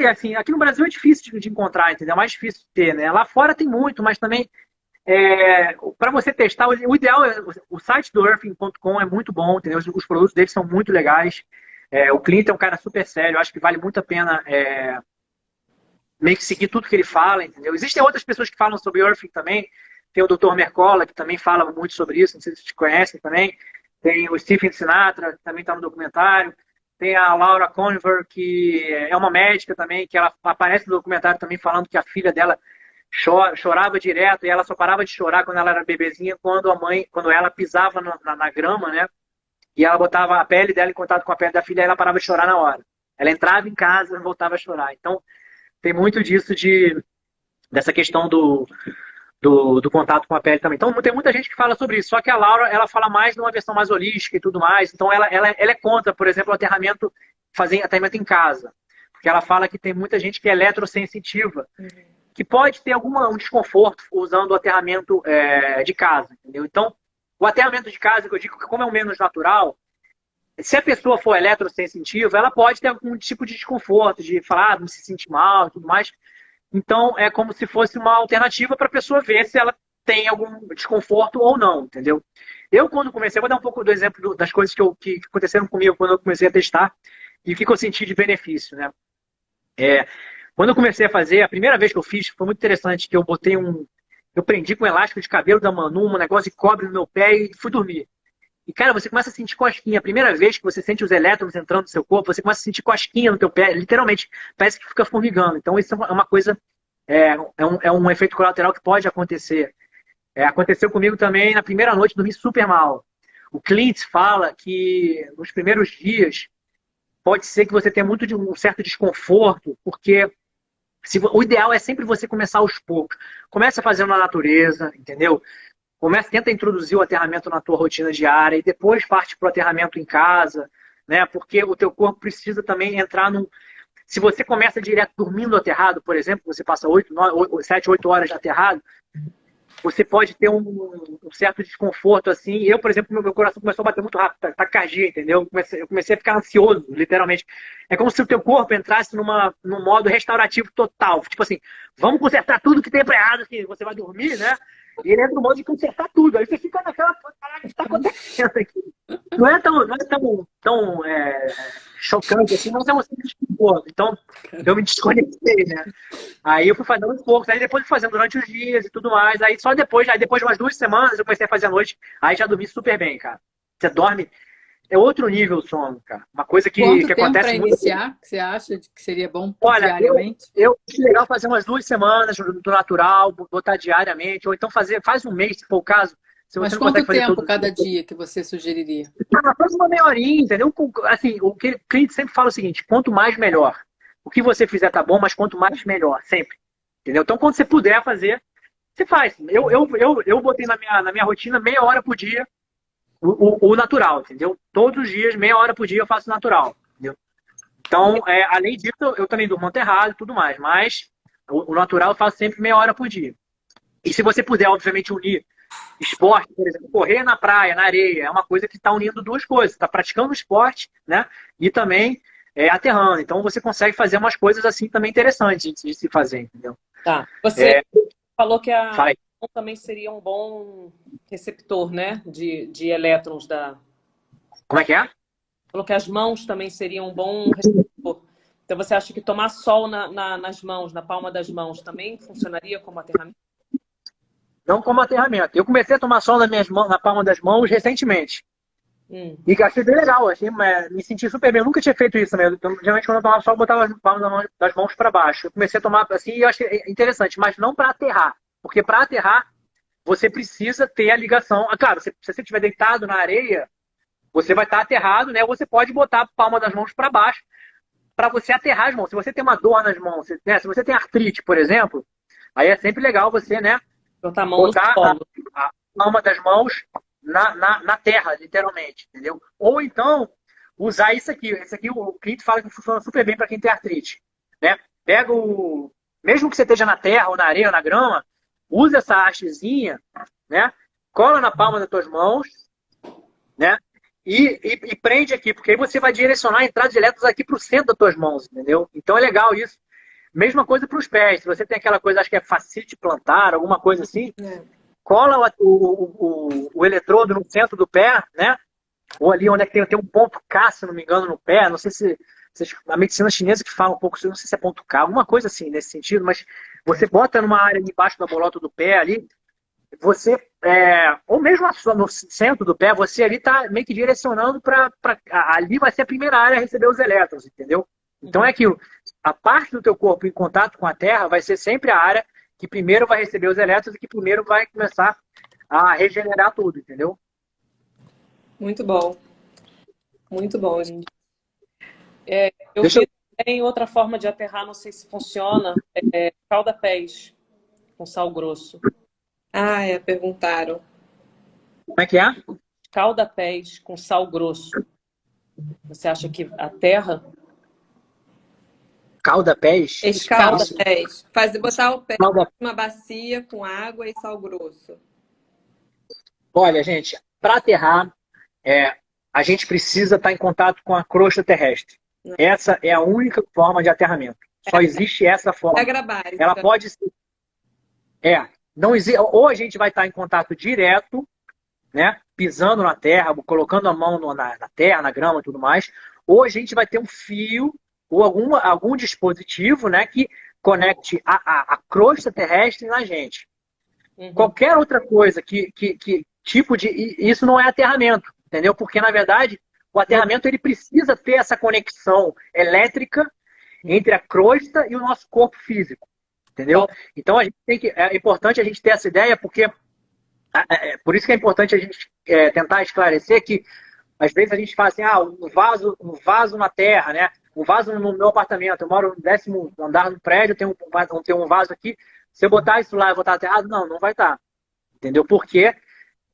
S3: assim, aqui no Brasil é difícil de encontrar, entendeu? É mais difícil de ter, né? Lá fora tem muito, mas também para você testar, o ideal é o site do earthing.com é muito bom, entendeu? Os produtos deles são muito legais. O Clint é um cara super sério, eu acho que vale muito a pena meio que seguir tudo que ele fala, entendeu? Existem outras pessoas que falam sobre Earthing também. Tem o Dr. Mercola, que também fala muito sobre isso, não sei se vocês conhecem também. Tem o Stephen Sinatra, que também está no documentário. Tem a Laura Conver, que é uma médica também, que ela aparece no documentário também falando que a filha dela chorava direto, e ela só parava de chorar quando ela era bebezinha, quando ela pisava na grama, né? E ela botava a pele dela em contato com a pele da filha, e ela parava de chorar na hora. Ela entrava em casa e voltava a chorar. Então, tem muito disso dessa questão do contato com a pele também. Então, tem muita gente que fala sobre isso. Só que a Laura, ela fala mais numa versão mais holística e tudo mais. Então, ela é contra, por exemplo, fazer aterramento em casa. Porque ela fala que tem muita gente que é eletrossensitiva, que pode ter um desconforto usando o aterramento de casa, entendeu? Então, o aterramento de casa, que eu digo que como é o menos natural, se a pessoa for eletrossensitiva, ela pode ter algum tipo de desconforto, de falar, não se sentir mal e tudo mais. Então, é como se fosse uma alternativa para a pessoa ver se ela tem algum desconforto ou não, entendeu? Eu, quando comecei, vou dar um pouco do exemplo das coisas que aconteceram comigo quando eu comecei a testar e o que eu senti de benefício, né? Quando eu comecei a fazer, a primeira vez que eu fiz, foi muito interessante, que eu prendi com um elástico de cabelo da Manu, um negócio de cobre no meu pé e fui dormir. E, cara, você começa a sentir cosquinha. A primeira vez que você sente os elétrons entrando no seu corpo, você começa a sentir cosquinha no teu pé. Literalmente, parece que fica formigando. Então, isso é uma coisa, é um efeito colateral que pode acontecer. Aconteceu comigo também na primeira noite, dormi super mal. O Clint fala que nos primeiros dias pode ser que você tenha um certo desconforto, porque o ideal é sempre você começar aos poucos. Começa fazendo na natureza, entendeu? Tenta introduzir o aterramento na tua rotina diária e depois parte para o aterramento em casa, né? Porque o teu corpo precisa também entrar num... Se você começa direto dormindo aterrado, por exemplo, você passa 7, 8 horas aterrado, você pode ter um certo desconforto, assim. Eu, por exemplo, meu coração começou a bater muito rápido, taquicardia, entendeu? Eu comecei a ficar ansioso, literalmente. É como se o teu corpo entrasse num modo restaurativo total. Tipo assim, vamos consertar tudo que tem pra errado, assim. Você vai dormir, né? E ele entra no modo de consertar tudo. Aí você fica naquela... Caraca, o que tá acontecendo aqui? Não é tão chocante assim, mas é um simples desconforto. Então, eu me desconectei, né? Aí eu fui fazendo uns poucos. Aí depois fui fazendo durante os dias e tudo mais. Aí depois de umas 2 semanas, eu comecei a fazer à noite. Aí já dormi super bem, cara. Você dorme... É outro nível o sono, cara. Uma coisa que
S1: Quanto tempo
S3: acontece
S1: para
S3: muito.
S1: iniciar, que você acha que seria bom
S3: Olha,
S1: diariamente?
S3: eu acho legal fazer umas 2 semanas do natural, botar diariamente, ou então faz um mês, se for o caso. Se
S1: Mas
S3: você não
S1: quanto
S3: consegue fazer
S1: tempo
S3: todo
S1: cada dia que você sugeriria?
S3: faz uma meia horinha, entendeu? Assim, o que o cliente sempre fala é o seguinte: quanto mais, melhor. O que você fizer tá bom, mas quanto mais, melhor, sempre. Entendeu? Então, quando você puder fazer, você faz. Eu botei na minha rotina meia hora por dia o natural, entendeu? Todos os dias, meia hora por dia eu faço natural, entendeu? Então, além disso, eu também durmo aterrado e tudo mais, mas o natural eu faço sempre meia hora por dia. E se você puder, obviamente, unir esporte, por exemplo, correr na praia, na areia, é uma coisa que está unindo duas coisas. Está praticando esporte, né? E também aterrando. Então, você consegue fazer umas coisas assim também interessantes de se fazer, entendeu?
S4: Tá. Você falou que a
S3: Fala aí.
S4: mão também seria um bom receptor, né? De elétrons da...
S3: Como é que é?
S4: Falou que as mãos também seriam um bom receptor. Então, você acha que tomar sol nas mãos, na palma das mãos, também funcionaria como aterramento?
S3: Não como aterramento. Eu comecei a tomar sol na palma das mãos recentemente. E achei bem legal. Me senti super bem. Eu nunca tinha feito isso mesmo. Então, geralmente, quando eu tomava sol, eu botava as palmas das mãos para baixo. Eu comecei a tomar assim e eu achei interessante, mas não para aterrar. Porque para aterrar, você precisa ter a ligação. Claro, se você estiver deitado na areia, você vai estar aterrado, né? Você pode botar a palma das mãos para baixo para você aterrar as mãos. Se você tem uma dor nas mãos, né? Se você tem artrite, por exemplo, aí é sempre legal você, né?
S4: Botar
S3: a palma das mãos na terra, literalmente, entendeu? Ou então, usar isso aqui. Esse aqui o cliente fala que funciona super bem para quem tem artrite, né? Pega o... Mesmo que você esteja na terra, ou na areia, ou na grama, usa essa hastezinha, né? Cola na palma das tuas mãos, né? E prende aqui, porque aí você vai direcionar a entrada de elétrons aqui para o centro das tuas mãos, entendeu? Então é legal isso. Mesma coisa para os pés. Se você tem aquela coisa, acho que é fascite plantar, alguma coisa assim, cola o eletrodo no centro do pé, né? Ou ali onde é que tem um ponto K, se não me engano, no pé. Não sei se a medicina chinesa que fala um pouco, não sei se é ponto K, alguma coisa assim nesse sentido, mas você bota numa área embaixo da bolota do pé ali, você, ou mesmo no centro do pé, você ali está meio que direcionando para. Ali vai ser a primeira área a receber os elétrons, entendeu? Então é aquilo. A parte do teu corpo em contato com a Terra vai ser sempre a área que primeiro vai receber os elétrons e que primeiro vai começar a regenerar tudo, entendeu?
S2: Muito bom. Muito bom, gente.
S4: Eu vi também outra forma de aterrar, não sei se funciona, calda-pés com sal grosso.
S2: Perguntaram.
S3: Como é que é?
S4: Calda-pés com sal grosso. Você acha que aterra?
S3: Calda-pés?
S2: Escalda-pés. Botar o pé numa bacia com água e sal grosso.
S3: Olha, gente, para aterrar, a gente precisa estar em contato com a crosta terrestre. Essa é a única forma de aterramento. Só existe essa forma. Ela pode ser... não existe... Ou a gente vai estar em contato direto, né, pisando na terra, colocando a mão na terra, na grama e tudo mais, ou a gente vai ter um fio ou algum dispositivo, né, que conecte a crosta terrestre na gente. Qualquer outra coisa tipo de... Isso não é aterramento, entendeu? Porque, na verdade, o aterramento ele precisa ter essa conexão elétrica entre a crosta e o nosso corpo físico, entendeu? Então, é importante a gente ter essa ideia, porque... por isso que é importante a gente tentar esclarecer que, às vezes, a gente fala assim, um vaso na terra, né? Um vaso no meu apartamento, eu moro no 10º andar do prédio, tem um vaso aqui, se eu botar isso lá, eu vou estar aterrado? Não vai estar, entendeu? Porque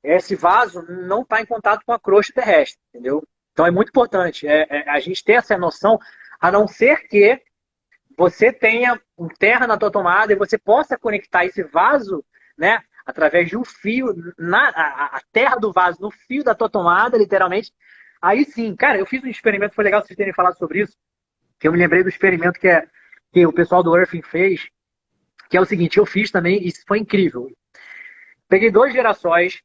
S3: esse vaso não está em contato com a crosta terrestre, entendeu? Então é muito importante a gente ter essa noção, a não ser que você tenha terra na tua tomada e você possa conectar esse vaso, né, através de um fio, a terra do vaso no fio da tua tomada, literalmente. Aí sim, cara, eu fiz um experimento, foi legal vocês terem falado sobre isso, que eu me lembrei do experimento que o pessoal do Earthing fez, que é o seguinte, eu fiz também, e isso foi incrível. Peguei 2 girassóis,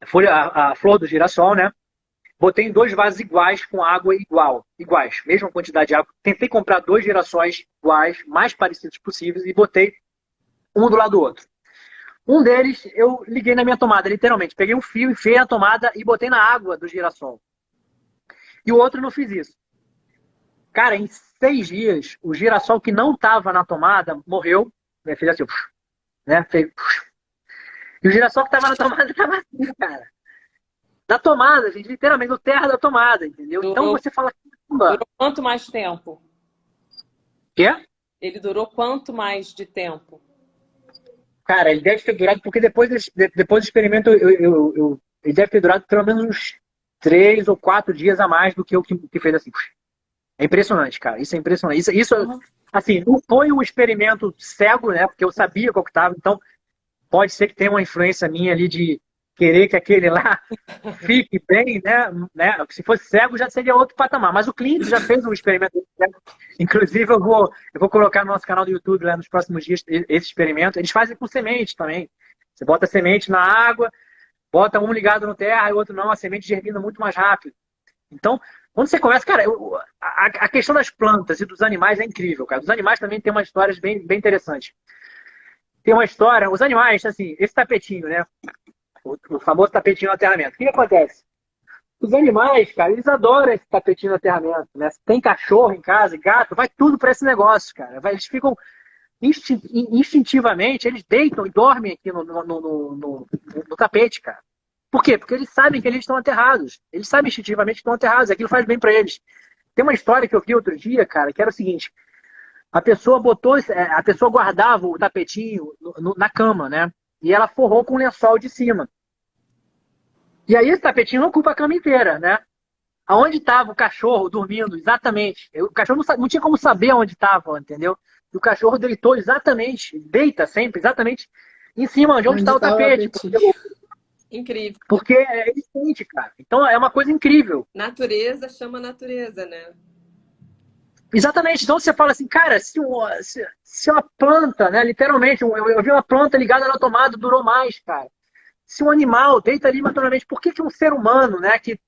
S3: a flor do girassol, né? Botei em 2 vasos iguais, com água iguais, mesma quantidade de água. Tentei comprar 2 girassóis iguais, mais parecidos possíveis, e botei um do lado do outro. Um deles, eu liguei na minha tomada, literalmente. Peguei um fio, enfiei na tomada e botei na água do girassol. E o outro não fiz isso. Cara, em 6 dias, o girassol que não estava na tomada morreu. Fez assim, né? E o girassol que estava na tomada estava assim, cara. Na tomada, gente, literalmente, no terra da tomada, entendeu? Então você fala...
S4: Durou quanto mais tempo?
S3: Quê?
S4: Ele durou quanto mais de tempo?
S3: Cara, ele deve ter durado, porque depois do experimento, ele deve ter durado pelo menos uns 3 ou 4 dias a mais do que o que fez assim. É impressionante, cara. Isso é impressionante. Isso assim, não foi um experimento cego, né? Porque eu sabia qual que estava. Então, pode ser que tenha uma influência minha ali de querer que aquele lá fique bem, né? Se fosse cego, já seria outro patamar. Mas o cliente já fez um experimento cego. Inclusive, eu vou colocar no nosso canal do YouTube lá nos próximos dias esse experimento. Eles fazem com semente também. Você bota a semente na água, bota um ligado no terra e o outro não, a semente germina muito mais rápido. Então, quando você começa... Cara, a questão das plantas e dos animais é incrível, cara. Os animais também têm umas histórias bem, bem interessantes. Tem uma história... Os animais, assim, esse tapetinho, né? O famoso tapetinho no aterramento. O que acontece? Os animais, cara, eles adoram esse tapetinho no aterramento, né? Tem cachorro em casa, gato, vai tudo para esse negócio, cara. Eles ficam... Instintivamente, eles deitam e dormem aqui no tapete, cara. Por quê? Porque eles sabem que eles estão aterrados. Eles sabem instintivamente que estão aterrados. Aquilo faz bem para eles. Tem uma história que eu vi outro dia, cara, que era o seguinte. A pessoa guardava o tapetinho na cama, né? E ela forrou com o lençol de cima. E aí esse tapetinho não ocupa a cama inteira, né? aonde estava o cachorro dormindo, exatamente. O cachorro não tinha como saber onde estava, entendeu? E o cachorro deitou exatamente, deita sempre, exatamente em cima de onde está o
S1: tá
S3: tapete.
S2: Incrível.
S3: Porque é evidente, cara. Então é uma coisa incrível.
S2: Natureza chama natureza, né?
S3: Exatamente. Então você fala assim, cara, se uma planta, né, literalmente, eu vi uma planta ligada na tomada, durou mais, cara. Se um animal deita ali naturalmente, por que um ser humano, né, que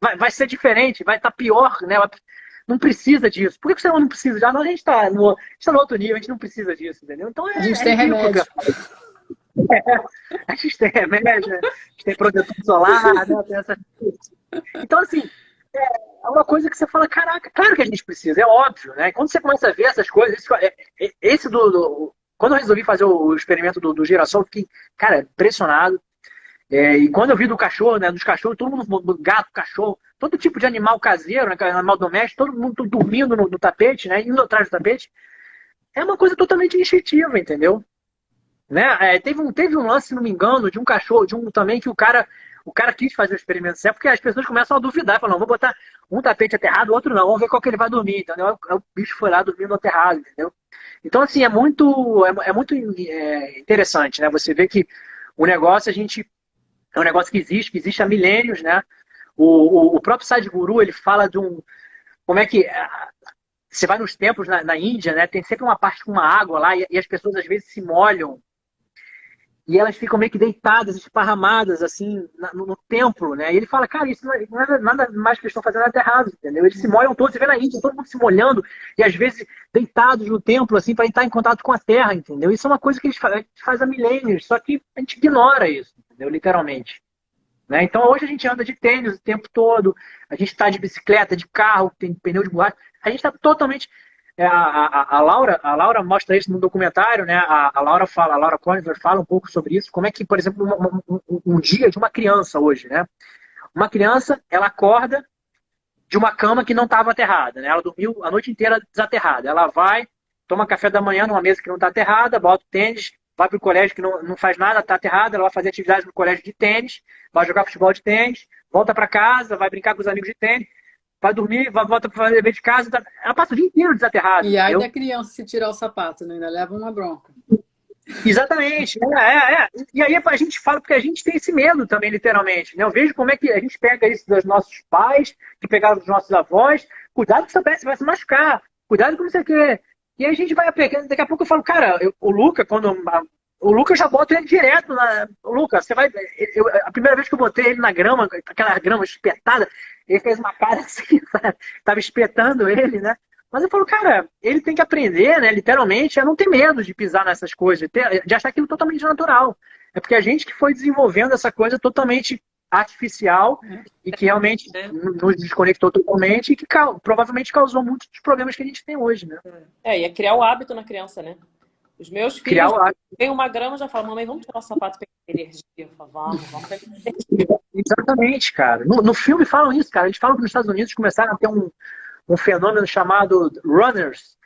S3: vai ser diferente, vai estar pior, né? Não precisa disso. Por que o ser humano não precisa? Já não, a gente está no outro nível, a gente não precisa disso, entendeu? Então
S1: A gente tem remédio.
S3: A gente tem remédio, a gente tem protetor solar, né? Tem essas coisas. Então, assim, é uma coisa que você fala, caraca, claro que a gente precisa, é óbvio, né? Quando você começa a ver essas coisas, quando eu resolvi fazer o experimento do girassol, eu fiquei, cara, impressionado. E quando eu vi do cachorro, né, dos cachorros, todo mundo, gato, cachorro, todo tipo de animal caseiro, né, animal doméstico, todo mundo dormindo no tapete, né, indo atrás do tapete, é uma coisa totalmente instintiva, entendeu? Né? Teve um lance, se não me engano, de um cachorro, também que o cara quis fazer o experimento certo, porque as pessoas começam a duvidar, falam, não, vou botar um tapete aterrado, o outro não, vamos ver qual que ele vai dormir, entendeu? O bicho foi lá dormindo aterrado, entendeu? Então, assim, é muito interessante, né? Você vê que o negócio, é um negócio que existe há milênios, né? O próprio Sadhguru, ele fala de um... Como é que... Você vai nos templos na Índia, né? Tem sempre uma parte com uma água lá e as pessoas às vezes se molham e elas ficam meio que deitadas, esparramadas, assim, no templo, né? E ele fala, cara, isso não é nada mais que eles estão fazendo nada errado, entendeu? Eles se molham todos, você vê na Índia, todo mundo se molhando e às vezes deitados no templo, assim, para entrar em contato com a terra, entendeu? Isso é uma coisa que eles fazem há milênios, só que a gente ignora isso, entendeu? Literalmente. Né? Então hoje a gente anda de tênis o tempo todo, a gente está de bicicleta, de carro, tem pneu de borracha, a gente está totalmente... A Laura mostra isso no documentário, né? A Laura Conver fala um pouco sobre isso, como é que, por exemplo, um dia de uma criança hoje, né? Uma criança, ela acorda de uma cama que não estava aterrada, né? Ela dormiu a noite inteira desaterrada. Ela vai, toma café da manhã numa mesa que não está aterrada, bota o tênis, vai para o colégio que não faz nada, está aterrada, ela vai fazer atividades no colégio de tênis, vai jogar futebol de tênis, volta para casa, vai brincar com os amigos de tênis, vai dormir, volta para fazer dever de casa, ela passa o dia inteiro desaterrada.
S1: E aí da criança se tirar o sapato, né? Ainda leva uma bronca.
S3: Exatamente. E aí a gente fala, porque a gente tem esse medo também, literalmente. Né? Eu vejo como é que a gente pega isso dos nossos pais, que pegaram dos nossos avós, cuidado que seu pé vai se machucar, cuidado com não sei o quê. E aí a gente vai pegando, daqui a pouco eu falo, cara, o Luca, o Luca eu já boto ele direto o Luca, você vai... a primeira vez que eu botei ele na grama, aquela grama espetada, ele fez uma cara assim, sabe? Tava espetando ele, né? Mas eu falo, cara, ele tem que aprender, né, literalmente, a não ter medo de pisar nessas coisas, de achar aquilo totalmente natural. É porque a gente que foi desenvolvendo essa coisa totalmente artificial e que realmente nos desconectou totalmente e que provavelmente causou muitos dos problemas que a gente tem hoje, né?
S4: E é criar o hábito na criança, né? Os meus filhos têm uma grama e já falam, mamãe, vamos tirar o sapato para pegar energia. Eu falo, vamos pegar energia.
S3: Exatamente, cara. No filme falam isso, cara. Eles falam que nos Estados Unidos começaram a ter um fenômeno chamado runners.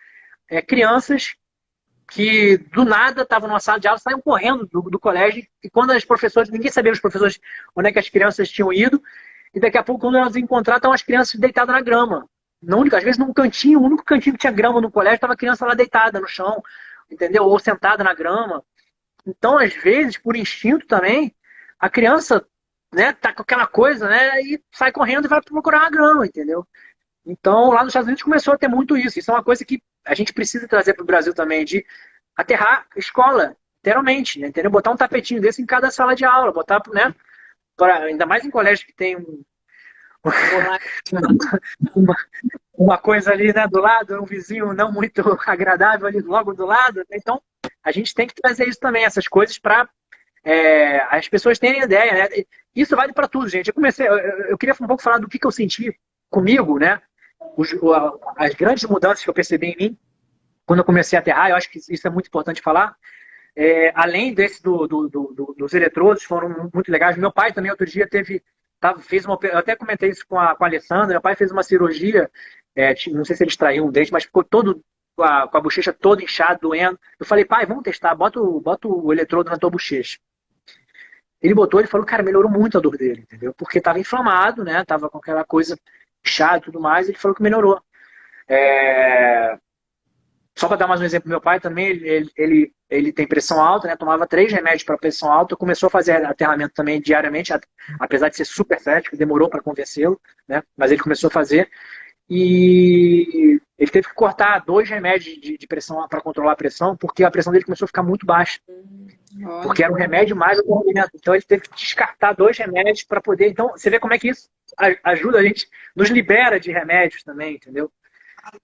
S3: Crianças que do nada estavam numa sala de aula, saíam correndo do colégio, e quando as professoras, ninguém sabia os professores onde é que as crianças tinham ido, e daqui a pouco, quando elas encontraram, estavam as crianças deitadas na grama. Às vezes num cantinho, o único cantinho que tinha grama no colégio, estava a criança lá deitada no chão, entendeu? Ou sentada na grama. Então, às vezes, por instinto também, a criança, né, tá com aquela coisa, né, e sai correndo e vai procurar a grama, entendeu? Então, lá nos Estados Unidos começou a ter muito isso. Isso é uma coisa que a gente precisa trazer para o Brasil também, de aterrar escola, literalmente, né? Entendeu? Botar um tapetinho desse em cada sala de aula, botar, né? Ainda mais em colégio que tem uma coisa ali, né, do lado, um vizinho não muito agradável ali logo do lado. Então, a gente tem que trazer isso também, essas coisas, para as pessoas terem ideia, né? Isso vale para tudo, gente. Eu queria um pouco falar do que eu senti comigo, né? As grandes mudanças que eu percebi em mim quando eu comecei a aterrar, eu acho que isso é muito importante falar. Além desse dos eletrodos, foram muito legais. Meu pai também, outro dia, fez uma... Eu até comentei isso com a Alessandra. Meu pai fez uma cirurgia, não sei se ele extraiu um dente, mas ficou todo com a bochecha toda inchada, doendo. Eu falei, pai, vamos testar, bota o eletrodo na tua bochecha. Ele botou, ele falou, cara, melhorou muito a dor dele, entendeu? Porque tava inflamado, né? Tava com aquela coisa chata e tudo mais, ele falou que melhorou. É, Só para dar mais um exemplo, meu pai também, ele tem pressão alta, né? Tomava 3 remédios para pressão alta, começou a fazer aterramento também diariamente, apesar de ser super cético, demorou para convencê-lo, né? Mas ele começou a fazer. E ele teve que cortar 2 remédios de pressão para controlar a pressão, porque a pressão dele começou a ficar muito baixa. Porque era um remédio mais o alimento. Então ele teve que descartar 2 remédios para poder. Então você vê como é que isso ajuda a gente, nos libera de remédios também, entendeu?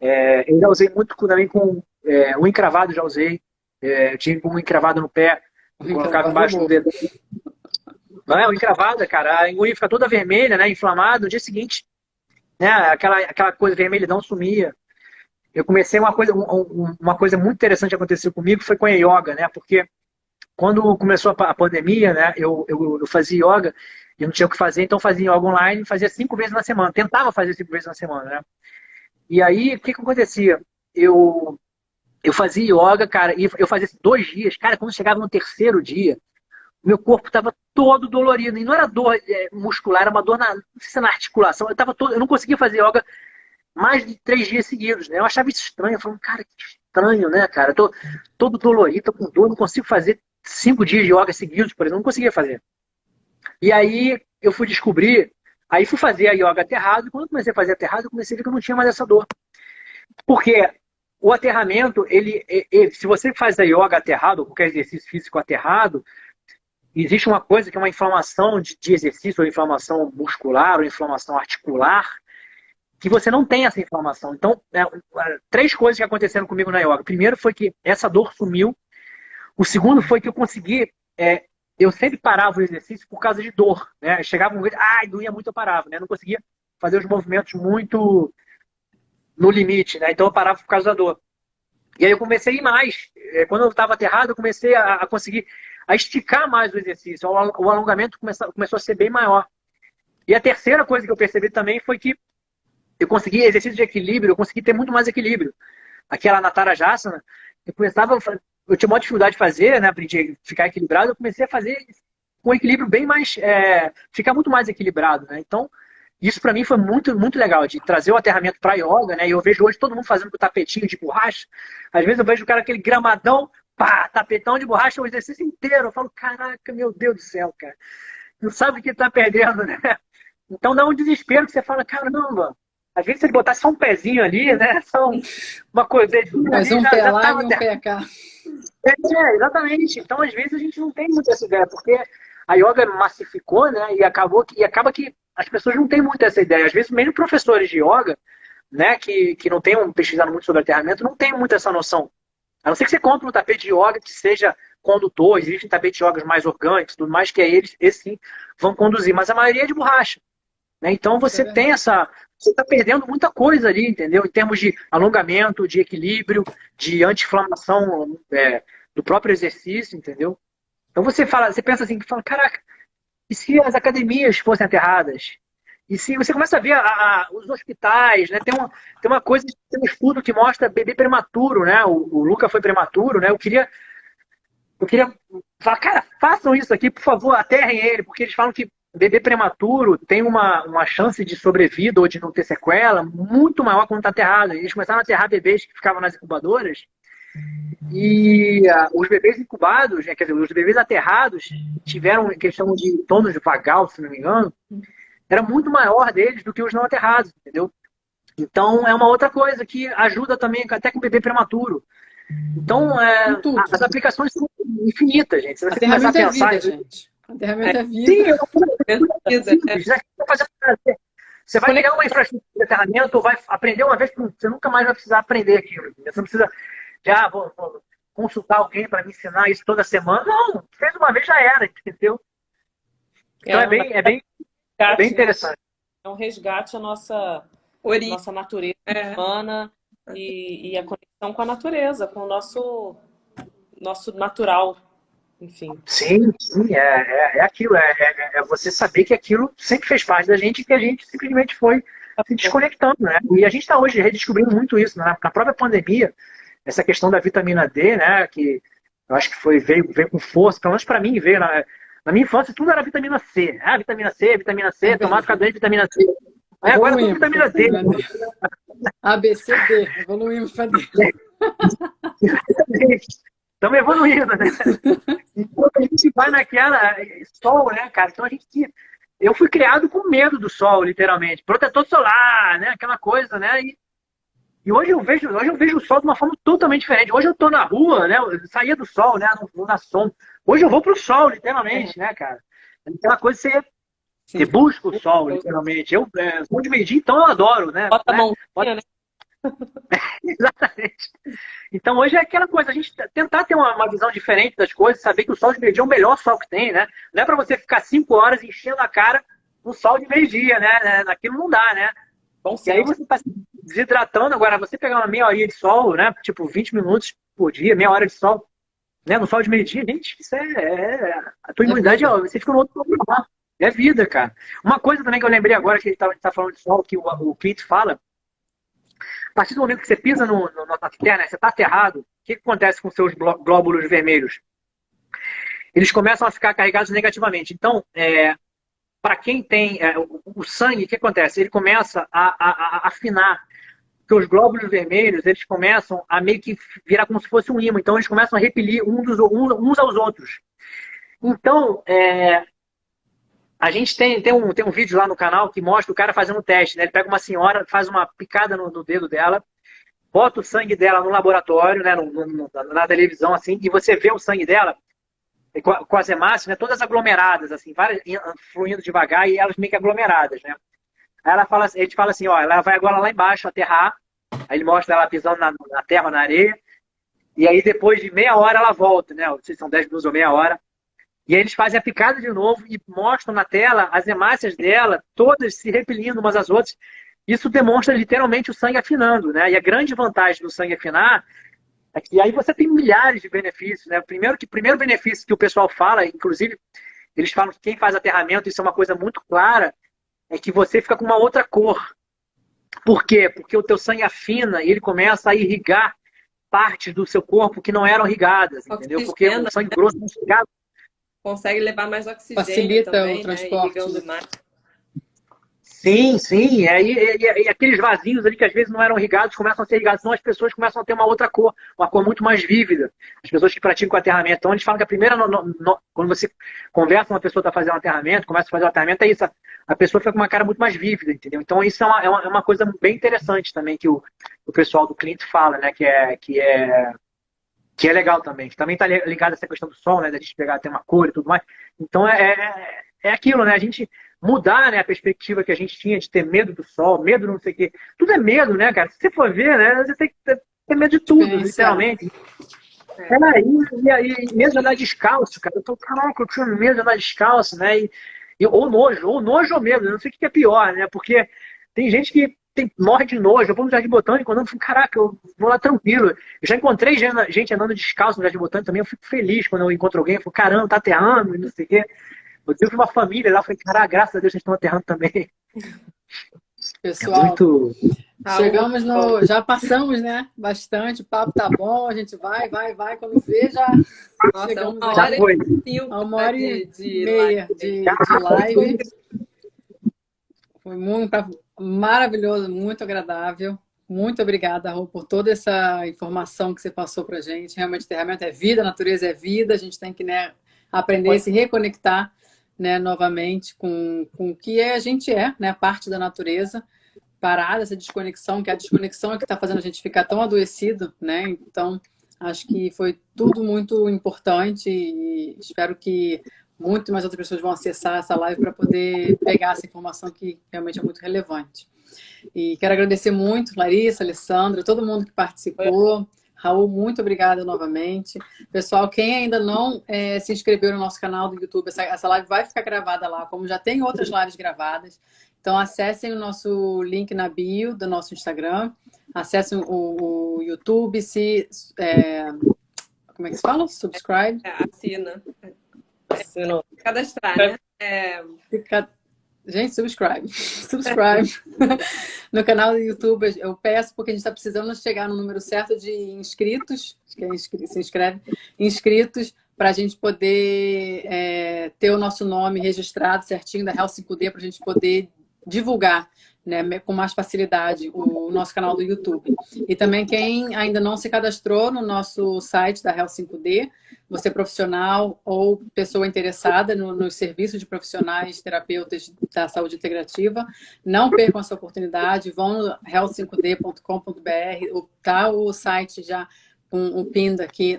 S3: Eu já usei muito também com o encravado, já usei. Eu tive um encravado no pé, colocava embaixo do dedo. Não é, o encravado, cara, a unha fica toda vermelha, né? Inflamada. No dia seguinte, né? Aquela coisa vermelhidão sumia. Eu comecei uma coisa muito interessante que aconteceu comigo foi com a yoga, né? Porque quando começou a pandemia, né? Eu fazia yoga, eu não tinha o que fazer, então fazia yoga online, fazia 5 vezes na semana. Tentava fazer 5 vezes na semana, né? E aí, o que acontecia? Eu fazia yoga, cara, e eu fazia 2 dias. Cara, quando chegava no terceiro dia, meu corpo estava todo dolorido. E não era dor muscular, era uma dor não sei se na articulação. Eu não conseguia fazer yoga mais de 3 dias seguidos, né? Eu achava isso estranho. Eu falava, cara, que estranho, né, cara? Eu tô todo dolorido, tô com dor, não consigo fazer 5 dias de yoga seguidos, por exemplo. Não conseguia fazer. E aí, eu fui descobrir. Aí fui fazer a yoga aterrado, e quando eu comecei a fazer aterrado, eu comecei a ver que eu não tinha mais essa dor. Porque o aterramento, se você faz a yoga aterrado, ou qualquer exercício físico aterrado, existe uma coisa que é uma inflamação de exercício, ou inflamação muscular, ou inflamação articular, que você não tem essa inflamação. Então, 3 coisas que aconteceram comigo na yoga. Primeiro foi que essa dor sumiu. O segundo foi que eu consegui... eu sempre parava o exercício por causa de dor, né? Chegava um momento, doía muito, eu parava, né? Não conseguia fazer os movimentos muito no limite, né? Então eu parava por causa da dor. E aí eu comecei a ir mais. Quando eu estava aterrado, eu comecei a conseguir esticar mais o exercício. O alongamento começou a ser bem maior. E a terceira coisa que eu percebi também foi que eu consegui, exercício de equilíbrio, eu consegui ter muito mais equilíbrio. Aquela Natarajasana, eu tinha uma dificuldade de fazer, né? Aprendi a ficar equilibrado, eu comecei a fazer com equilíbrio bem mais, ficar muito mais equilibrado, né? Então, isso para mim foi muito, muito legal, de trazer o aterramento para yoga, né? E eu vejo hoje todo mundo fazendo com tapetinho de borracha. Às vezes eu vejo o cara aquele gramadão, pá, tapetão de borracha o exercício inteiro. Eu falo, caraca, meu Deus do céu, cara. Não sabe o que tá perdendo, né? Então dá um desespero que você fala, caramba. Às vezes se ele botar só um pezinho ali, né? Só uma coisa.
S1: Mas um pé lá e um pé cá.
S3: Exatamente. Então, às vezes, a gente não tem muito essa ideia, porque a yoga massificou, né? E acaba que as pessoas não têm muito essa ideia. Às vezes, mesmo professores de yoga, né, que não tenham pesquisado muito sobre aterramento, não tem muito essa noção. A não ser que você compre um tapete de yoga que seja condutor, existem tapetes de yoga mais orgânicos, tudo mais, que esses sim vão conduzir, mas a maioria é de borracha. Né? Então você tem essa. Você está perdendo muita coisa ali, entendeu? Em termos de alongamento, de equilíbrio, de anti-inflamação do próprio exercício, entendeu? Então você pensa assim, caraca, e se as academias fossem aterradas? E se você começa a ver os hospitais, né? Tem uma coisa, tem um estudo que mostra bebê prematuro, né? O Luca foi prematuro, né? Eu queria falar, cara, façam isso aqui, por favor, aterrem ele, porque eles falam que bebê prematuro tem uma chance de sobrevida ou de não ter sequela muito maior quando está aterrado. Eles começaram a aterrar bebês que ficavam nas incubadoras e os bebês incubados, né, quer dizer, os bebês aterrados tiveram questão de tônus vagal, se não me engano, era muito maior deles do que os não aterrados, entendeu? Então é uma outra coisa que ajuda também até com o bebê prematuro. Então as aplicações são infinitas, gente. Se você começar a pensar...
S1: vida, gente. Aterramento é vida.
S3: Sim, você vai ligar uma infraestrutura de aterramento, vai aprender uma vez, você nunca mais vai precisar aprender aquilo. Você não precisa vou consultar alguém para me ensinar isso toda semana. Não, fez uma vez já era, entendeu? Então é bem interessante.
S4: É um resgate à nossa natureza humana e a conexão com a natureza, com o nosso natural. Enfim.
S3: Sim, é aquilo. É você saber que aquilo sempre fez parte da gente e que a gente simplesmente foi se desconectando, né? E a gente está hoje redescobrindo muito isso, né? Na própria pandemia, essa questão da vitamina D, né? Que eu acho que veio com força, pelo menos para mim veio Na minha infância, tudo era vitamina C. Ah, vitamina C, tomar ficar doente, vitamina C. Aí agora tudo vitamina D.
S1: A, B, C, D. Evoluímos para D.
S3: Estamos evoluindo, né? Então a gente vai naquela sol, né, cara? Então eu fui criado com medo do sol, literalmente. Protetor solar, né? Aquela coisa, né? E hoje eu vejo o sol de uma forma totalmente diferente. Hoje eu tô na rua, né? Eu saía do sol, né? Na sombra. Hoje eu vou pro sol, literalmente, né, cara? Aquela coisa você busca o sol, literalmente. Eu sou de meio-dia, então eu adoro, né?
S4: Bota a mãozinha, né?
S3: Exatamente. Então hoje é aquela coisa, a gente tentar ter uma visão diferente das coisas, saber que o sol de meio-dia é o melhor sol que tem, né? Não é para você ficar 5 horas enchendo a cara no sol de meio-dia, né? Naquilo não dá, né?
S4: Bom,
S3: e aí você está se desidratando. Agora, você pegar uma meia horinha de sol, né? Tipo 20 minutos por dia, meia hora de sol, né? No sol de meio-dia, gente, isso a tua imunidade, você fica no outro lugar. É vida, cara. Uma coisa também que eu lembrei agora, que a gente tá falando de sol, que o Clint fala. A partir do momento que você pisa na terra, né, você está aterrado, o que acontece com os seus glóbulos vermelhos? Eles começam a ficar carregados negativamente. Então, para quem tem o sangue, o que acontece? Ele começa a afinar, porque os glóbulos vermelhos, eles começam a meio que virar como se fosse um ímã. Então, eles começam a repelir uns aos outros. Então, a gente tem um vídeo lá no canal que mostra o cara fazendo um teste, né? Ele pega uma senhora, faz uma picada no dedo dela, bota o sangue dela no laboratório, né? Na televisão, assim, e você vê o sangue dela com as hemácias, né? Todas aglomeradas, assim, várias fluindo devagar e elas meio que aglomeradas, né? Aí a gente fala assim, ó, ela vai agora lá embaixo aterrar, aí ele mostra ela pisando na terra, na areia, e aí depois de meia hora ela volta, né? Não sei se são 10 minutos ou meia hora. E aí eles fazem a picada de novo e mostram na tela as hemácias dela, todas se repelindo umas às outras. Isso demonstra literalmente o sangue afinando, né? E a grande vantagem do sangue afinar é que aí você tem milhares de benefícios, né? Primeiro benefício que o pessoal fala, inclusive, eles falam que quem faz aterramento, isso é uma coisa muito clara, é que você fica com uma outra cor. Por quê? Porque o teu sangue afina e ele começa a irrigar partes do seu corpo que não eram irrigadas, entendeu? Porque o sangue grosso não é irrigado.
S2: Consegue levar mais oxigênio.
S1: Facilita
S2: também,
S1: o transporte.
S2: Né?
S3: Sim. E aqueles vasinhos ali que às vezes não eram irrigados começam a ser irrigados. Então as pessoas começam a ter uma outra cor, uma cor muito mais vívida. As pessoas que praticam aterramento. Então eles falam que a primeira, quando você conversa com uma pessoa que está fazendo um aterramento, começa a fazer um aterramento, é isso. A pessoa fica com uma cara muito mais vívida, entendeu? Então isso é uma coisa bem interessante também que o pessoal do Clint fala, né? Que é legal também, que também está ligado a essa questão do sol, né? Da gente pegar, ter uma cor e tudo mais. Então é aquilo, né? A gente mudar, né, a perspectiva que a gente tinha de ter medo do sol, medo de não sei o quê. Tudo é medo, né, cara? Se você for ver, né? Você tem que ter medo de tudo, literalmente. E aí, medo de andar descalço, cara. Caraca, eu tinha medo de andar descalço, né? Ou nojo ou medo, eu não sei o que é pior, né? Porque tem gente que morre de nojo. Eu vou no Jardim Botânico andando, caraca, eu vou lá tranquilo. Eu já encontrei gente andando descalço no Jardim Botânico também. Eu fico feliz quando eu encontro alguém. Eu falo, caramba, tá aterrando, não sei o quê. Eu tive uma família lá, eu falei, caraca, graças a Deus vocês estão aterrando também.
S1: Pessoal, chegamos já passamos, né? Bastante, o papo tá bom, a gente vai. Quando vê, já chegamos a uma hora e meia de live. Foi muito maravilhoso, muito agradável. Muito obrigada, Rô, por toda essa informação que você passou pra gente. Realmente, o aterramento é vida, a natureza é vida, a gente tem que, né, aprender a se reconectar, né, novamente com o que a gente né, parte da natureza, parar dessa desconexão, que a desconexão é que está fazendo a gente ficar tão adoecido, né? Então, acho que foi tudo muito importante e espero que muito mais outras pessoas vão acessar essa live para poder pegar essa informação que realmente é muito relevante. E quero agradecer muito, Larissa, Alessandra, todo mundo que participou. Raul, muito obrigada novamente. Pessoal, quem ainda não se inscreveu no nosso canal do YouTube, essa live vai ficar gravada lá, como já tem outras lives gravadas. Então, acessem o nosso link na bio do nosso Instagram, acessem o YouTube, como é que se fala? Subscribe?
S2: Assina. Cadastrar, né?
S1: Gente, subscribe no canal do YouTube. Eu peço porque a gente está precisando chegar no número certo de inscritos, que se inscreve, inscritos, para a gente poder ter o nosso nome registrado certinho da Health 5D, para a gente poder divulgar, né, com mais facilidade o nosso canal do YouTube. E também quem ainda não se cadastrou no nosso site da Health 5D, você profissional ou pessoa interessada nos serviços de profissionais terapeutas da saúde integrativa, não percam essa oportunidade, vão no health5d.com.br, tá o site já com o pinned aqui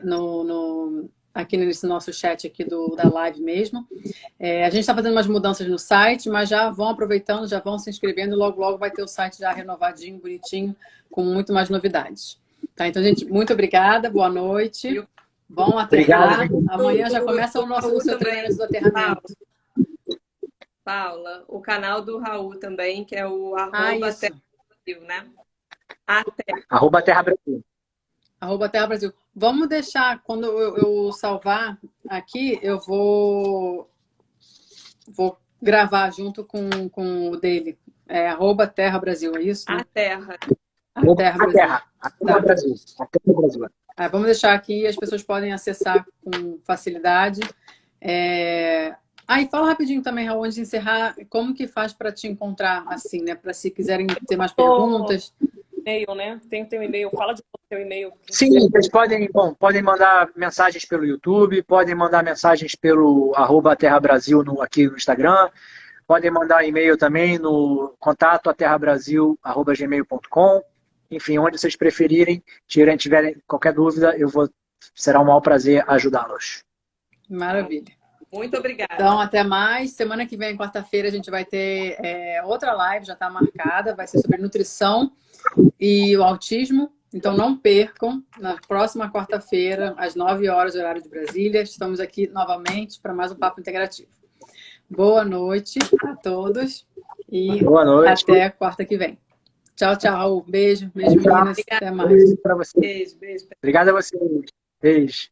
S1: aqui nesse nosso chat aqui da live mesmo. A gente está fazendo umas mudanças no site, mas já vão aproveitando, já vão se inscrevendo, logo, logo vai ter o site já renovadinho, bonitinho, com muito mais novidades. Tá? Então, gente, muito obrigada, boa noite. Bom aterrar. Amanhã já começa o seu treinamento do aterramento.
S2: Paula, o canal do Raul também, que é o @Terra Brasil, né?
S3: @Terra Brasil.
S1: @Terra Brasil. Vamos deixar, quando eu salvar aqui, eu vou gravar junto com o dele. @Terra Brasil, é isso?
S2: A Terra.
S1: A Terra Brasil.
S3: A Terra Brasil. A Terra Brasil.
S1: Vamos deixar aqui, as pessoas podem acessar com facilidade. E fala rapidinho também, Raul, antes de encerrar, como que faz para te encontrar, assim, né? Para se quiserem ter mais perguntas.
S4: E-mail, né? Tem o teu e-mail, fala de teu e-mail.
S3: Sim, vocês podem mandar mensagens pelo YouTube, podem mandar mensagens pelo @Terra Brasil aqui no Instagram, podem mandar e-mail também no contato@terrabrasil@gmail.com. Enfim, onde vocês preferirem, tiverem qualquer dúvida, será um maior prazer ajudá-los.
S1: Maravilha.
S2: Muito obrigada.
S1: Então, até mais. Semana que vem, quarta-feira, a gente vai ter outra live, já está marcada, vai ser sobre nutrição e o autismo. Então, não percam, na próxima quarta-feira, às 9 horas, horário de Brasília, estamos aqui novamente para mais um Papo Integrativo. Boa noite a todos e
S3: boa noite.
S1: Até quarta que vem. Tchau, tchau, Raul. Beijo, meninas.
S2: Obrigada.
S1: Até mais.
S3: Beijo para vocês.
S2: Beijo.
S3: Obrigado a vocês. Beijo.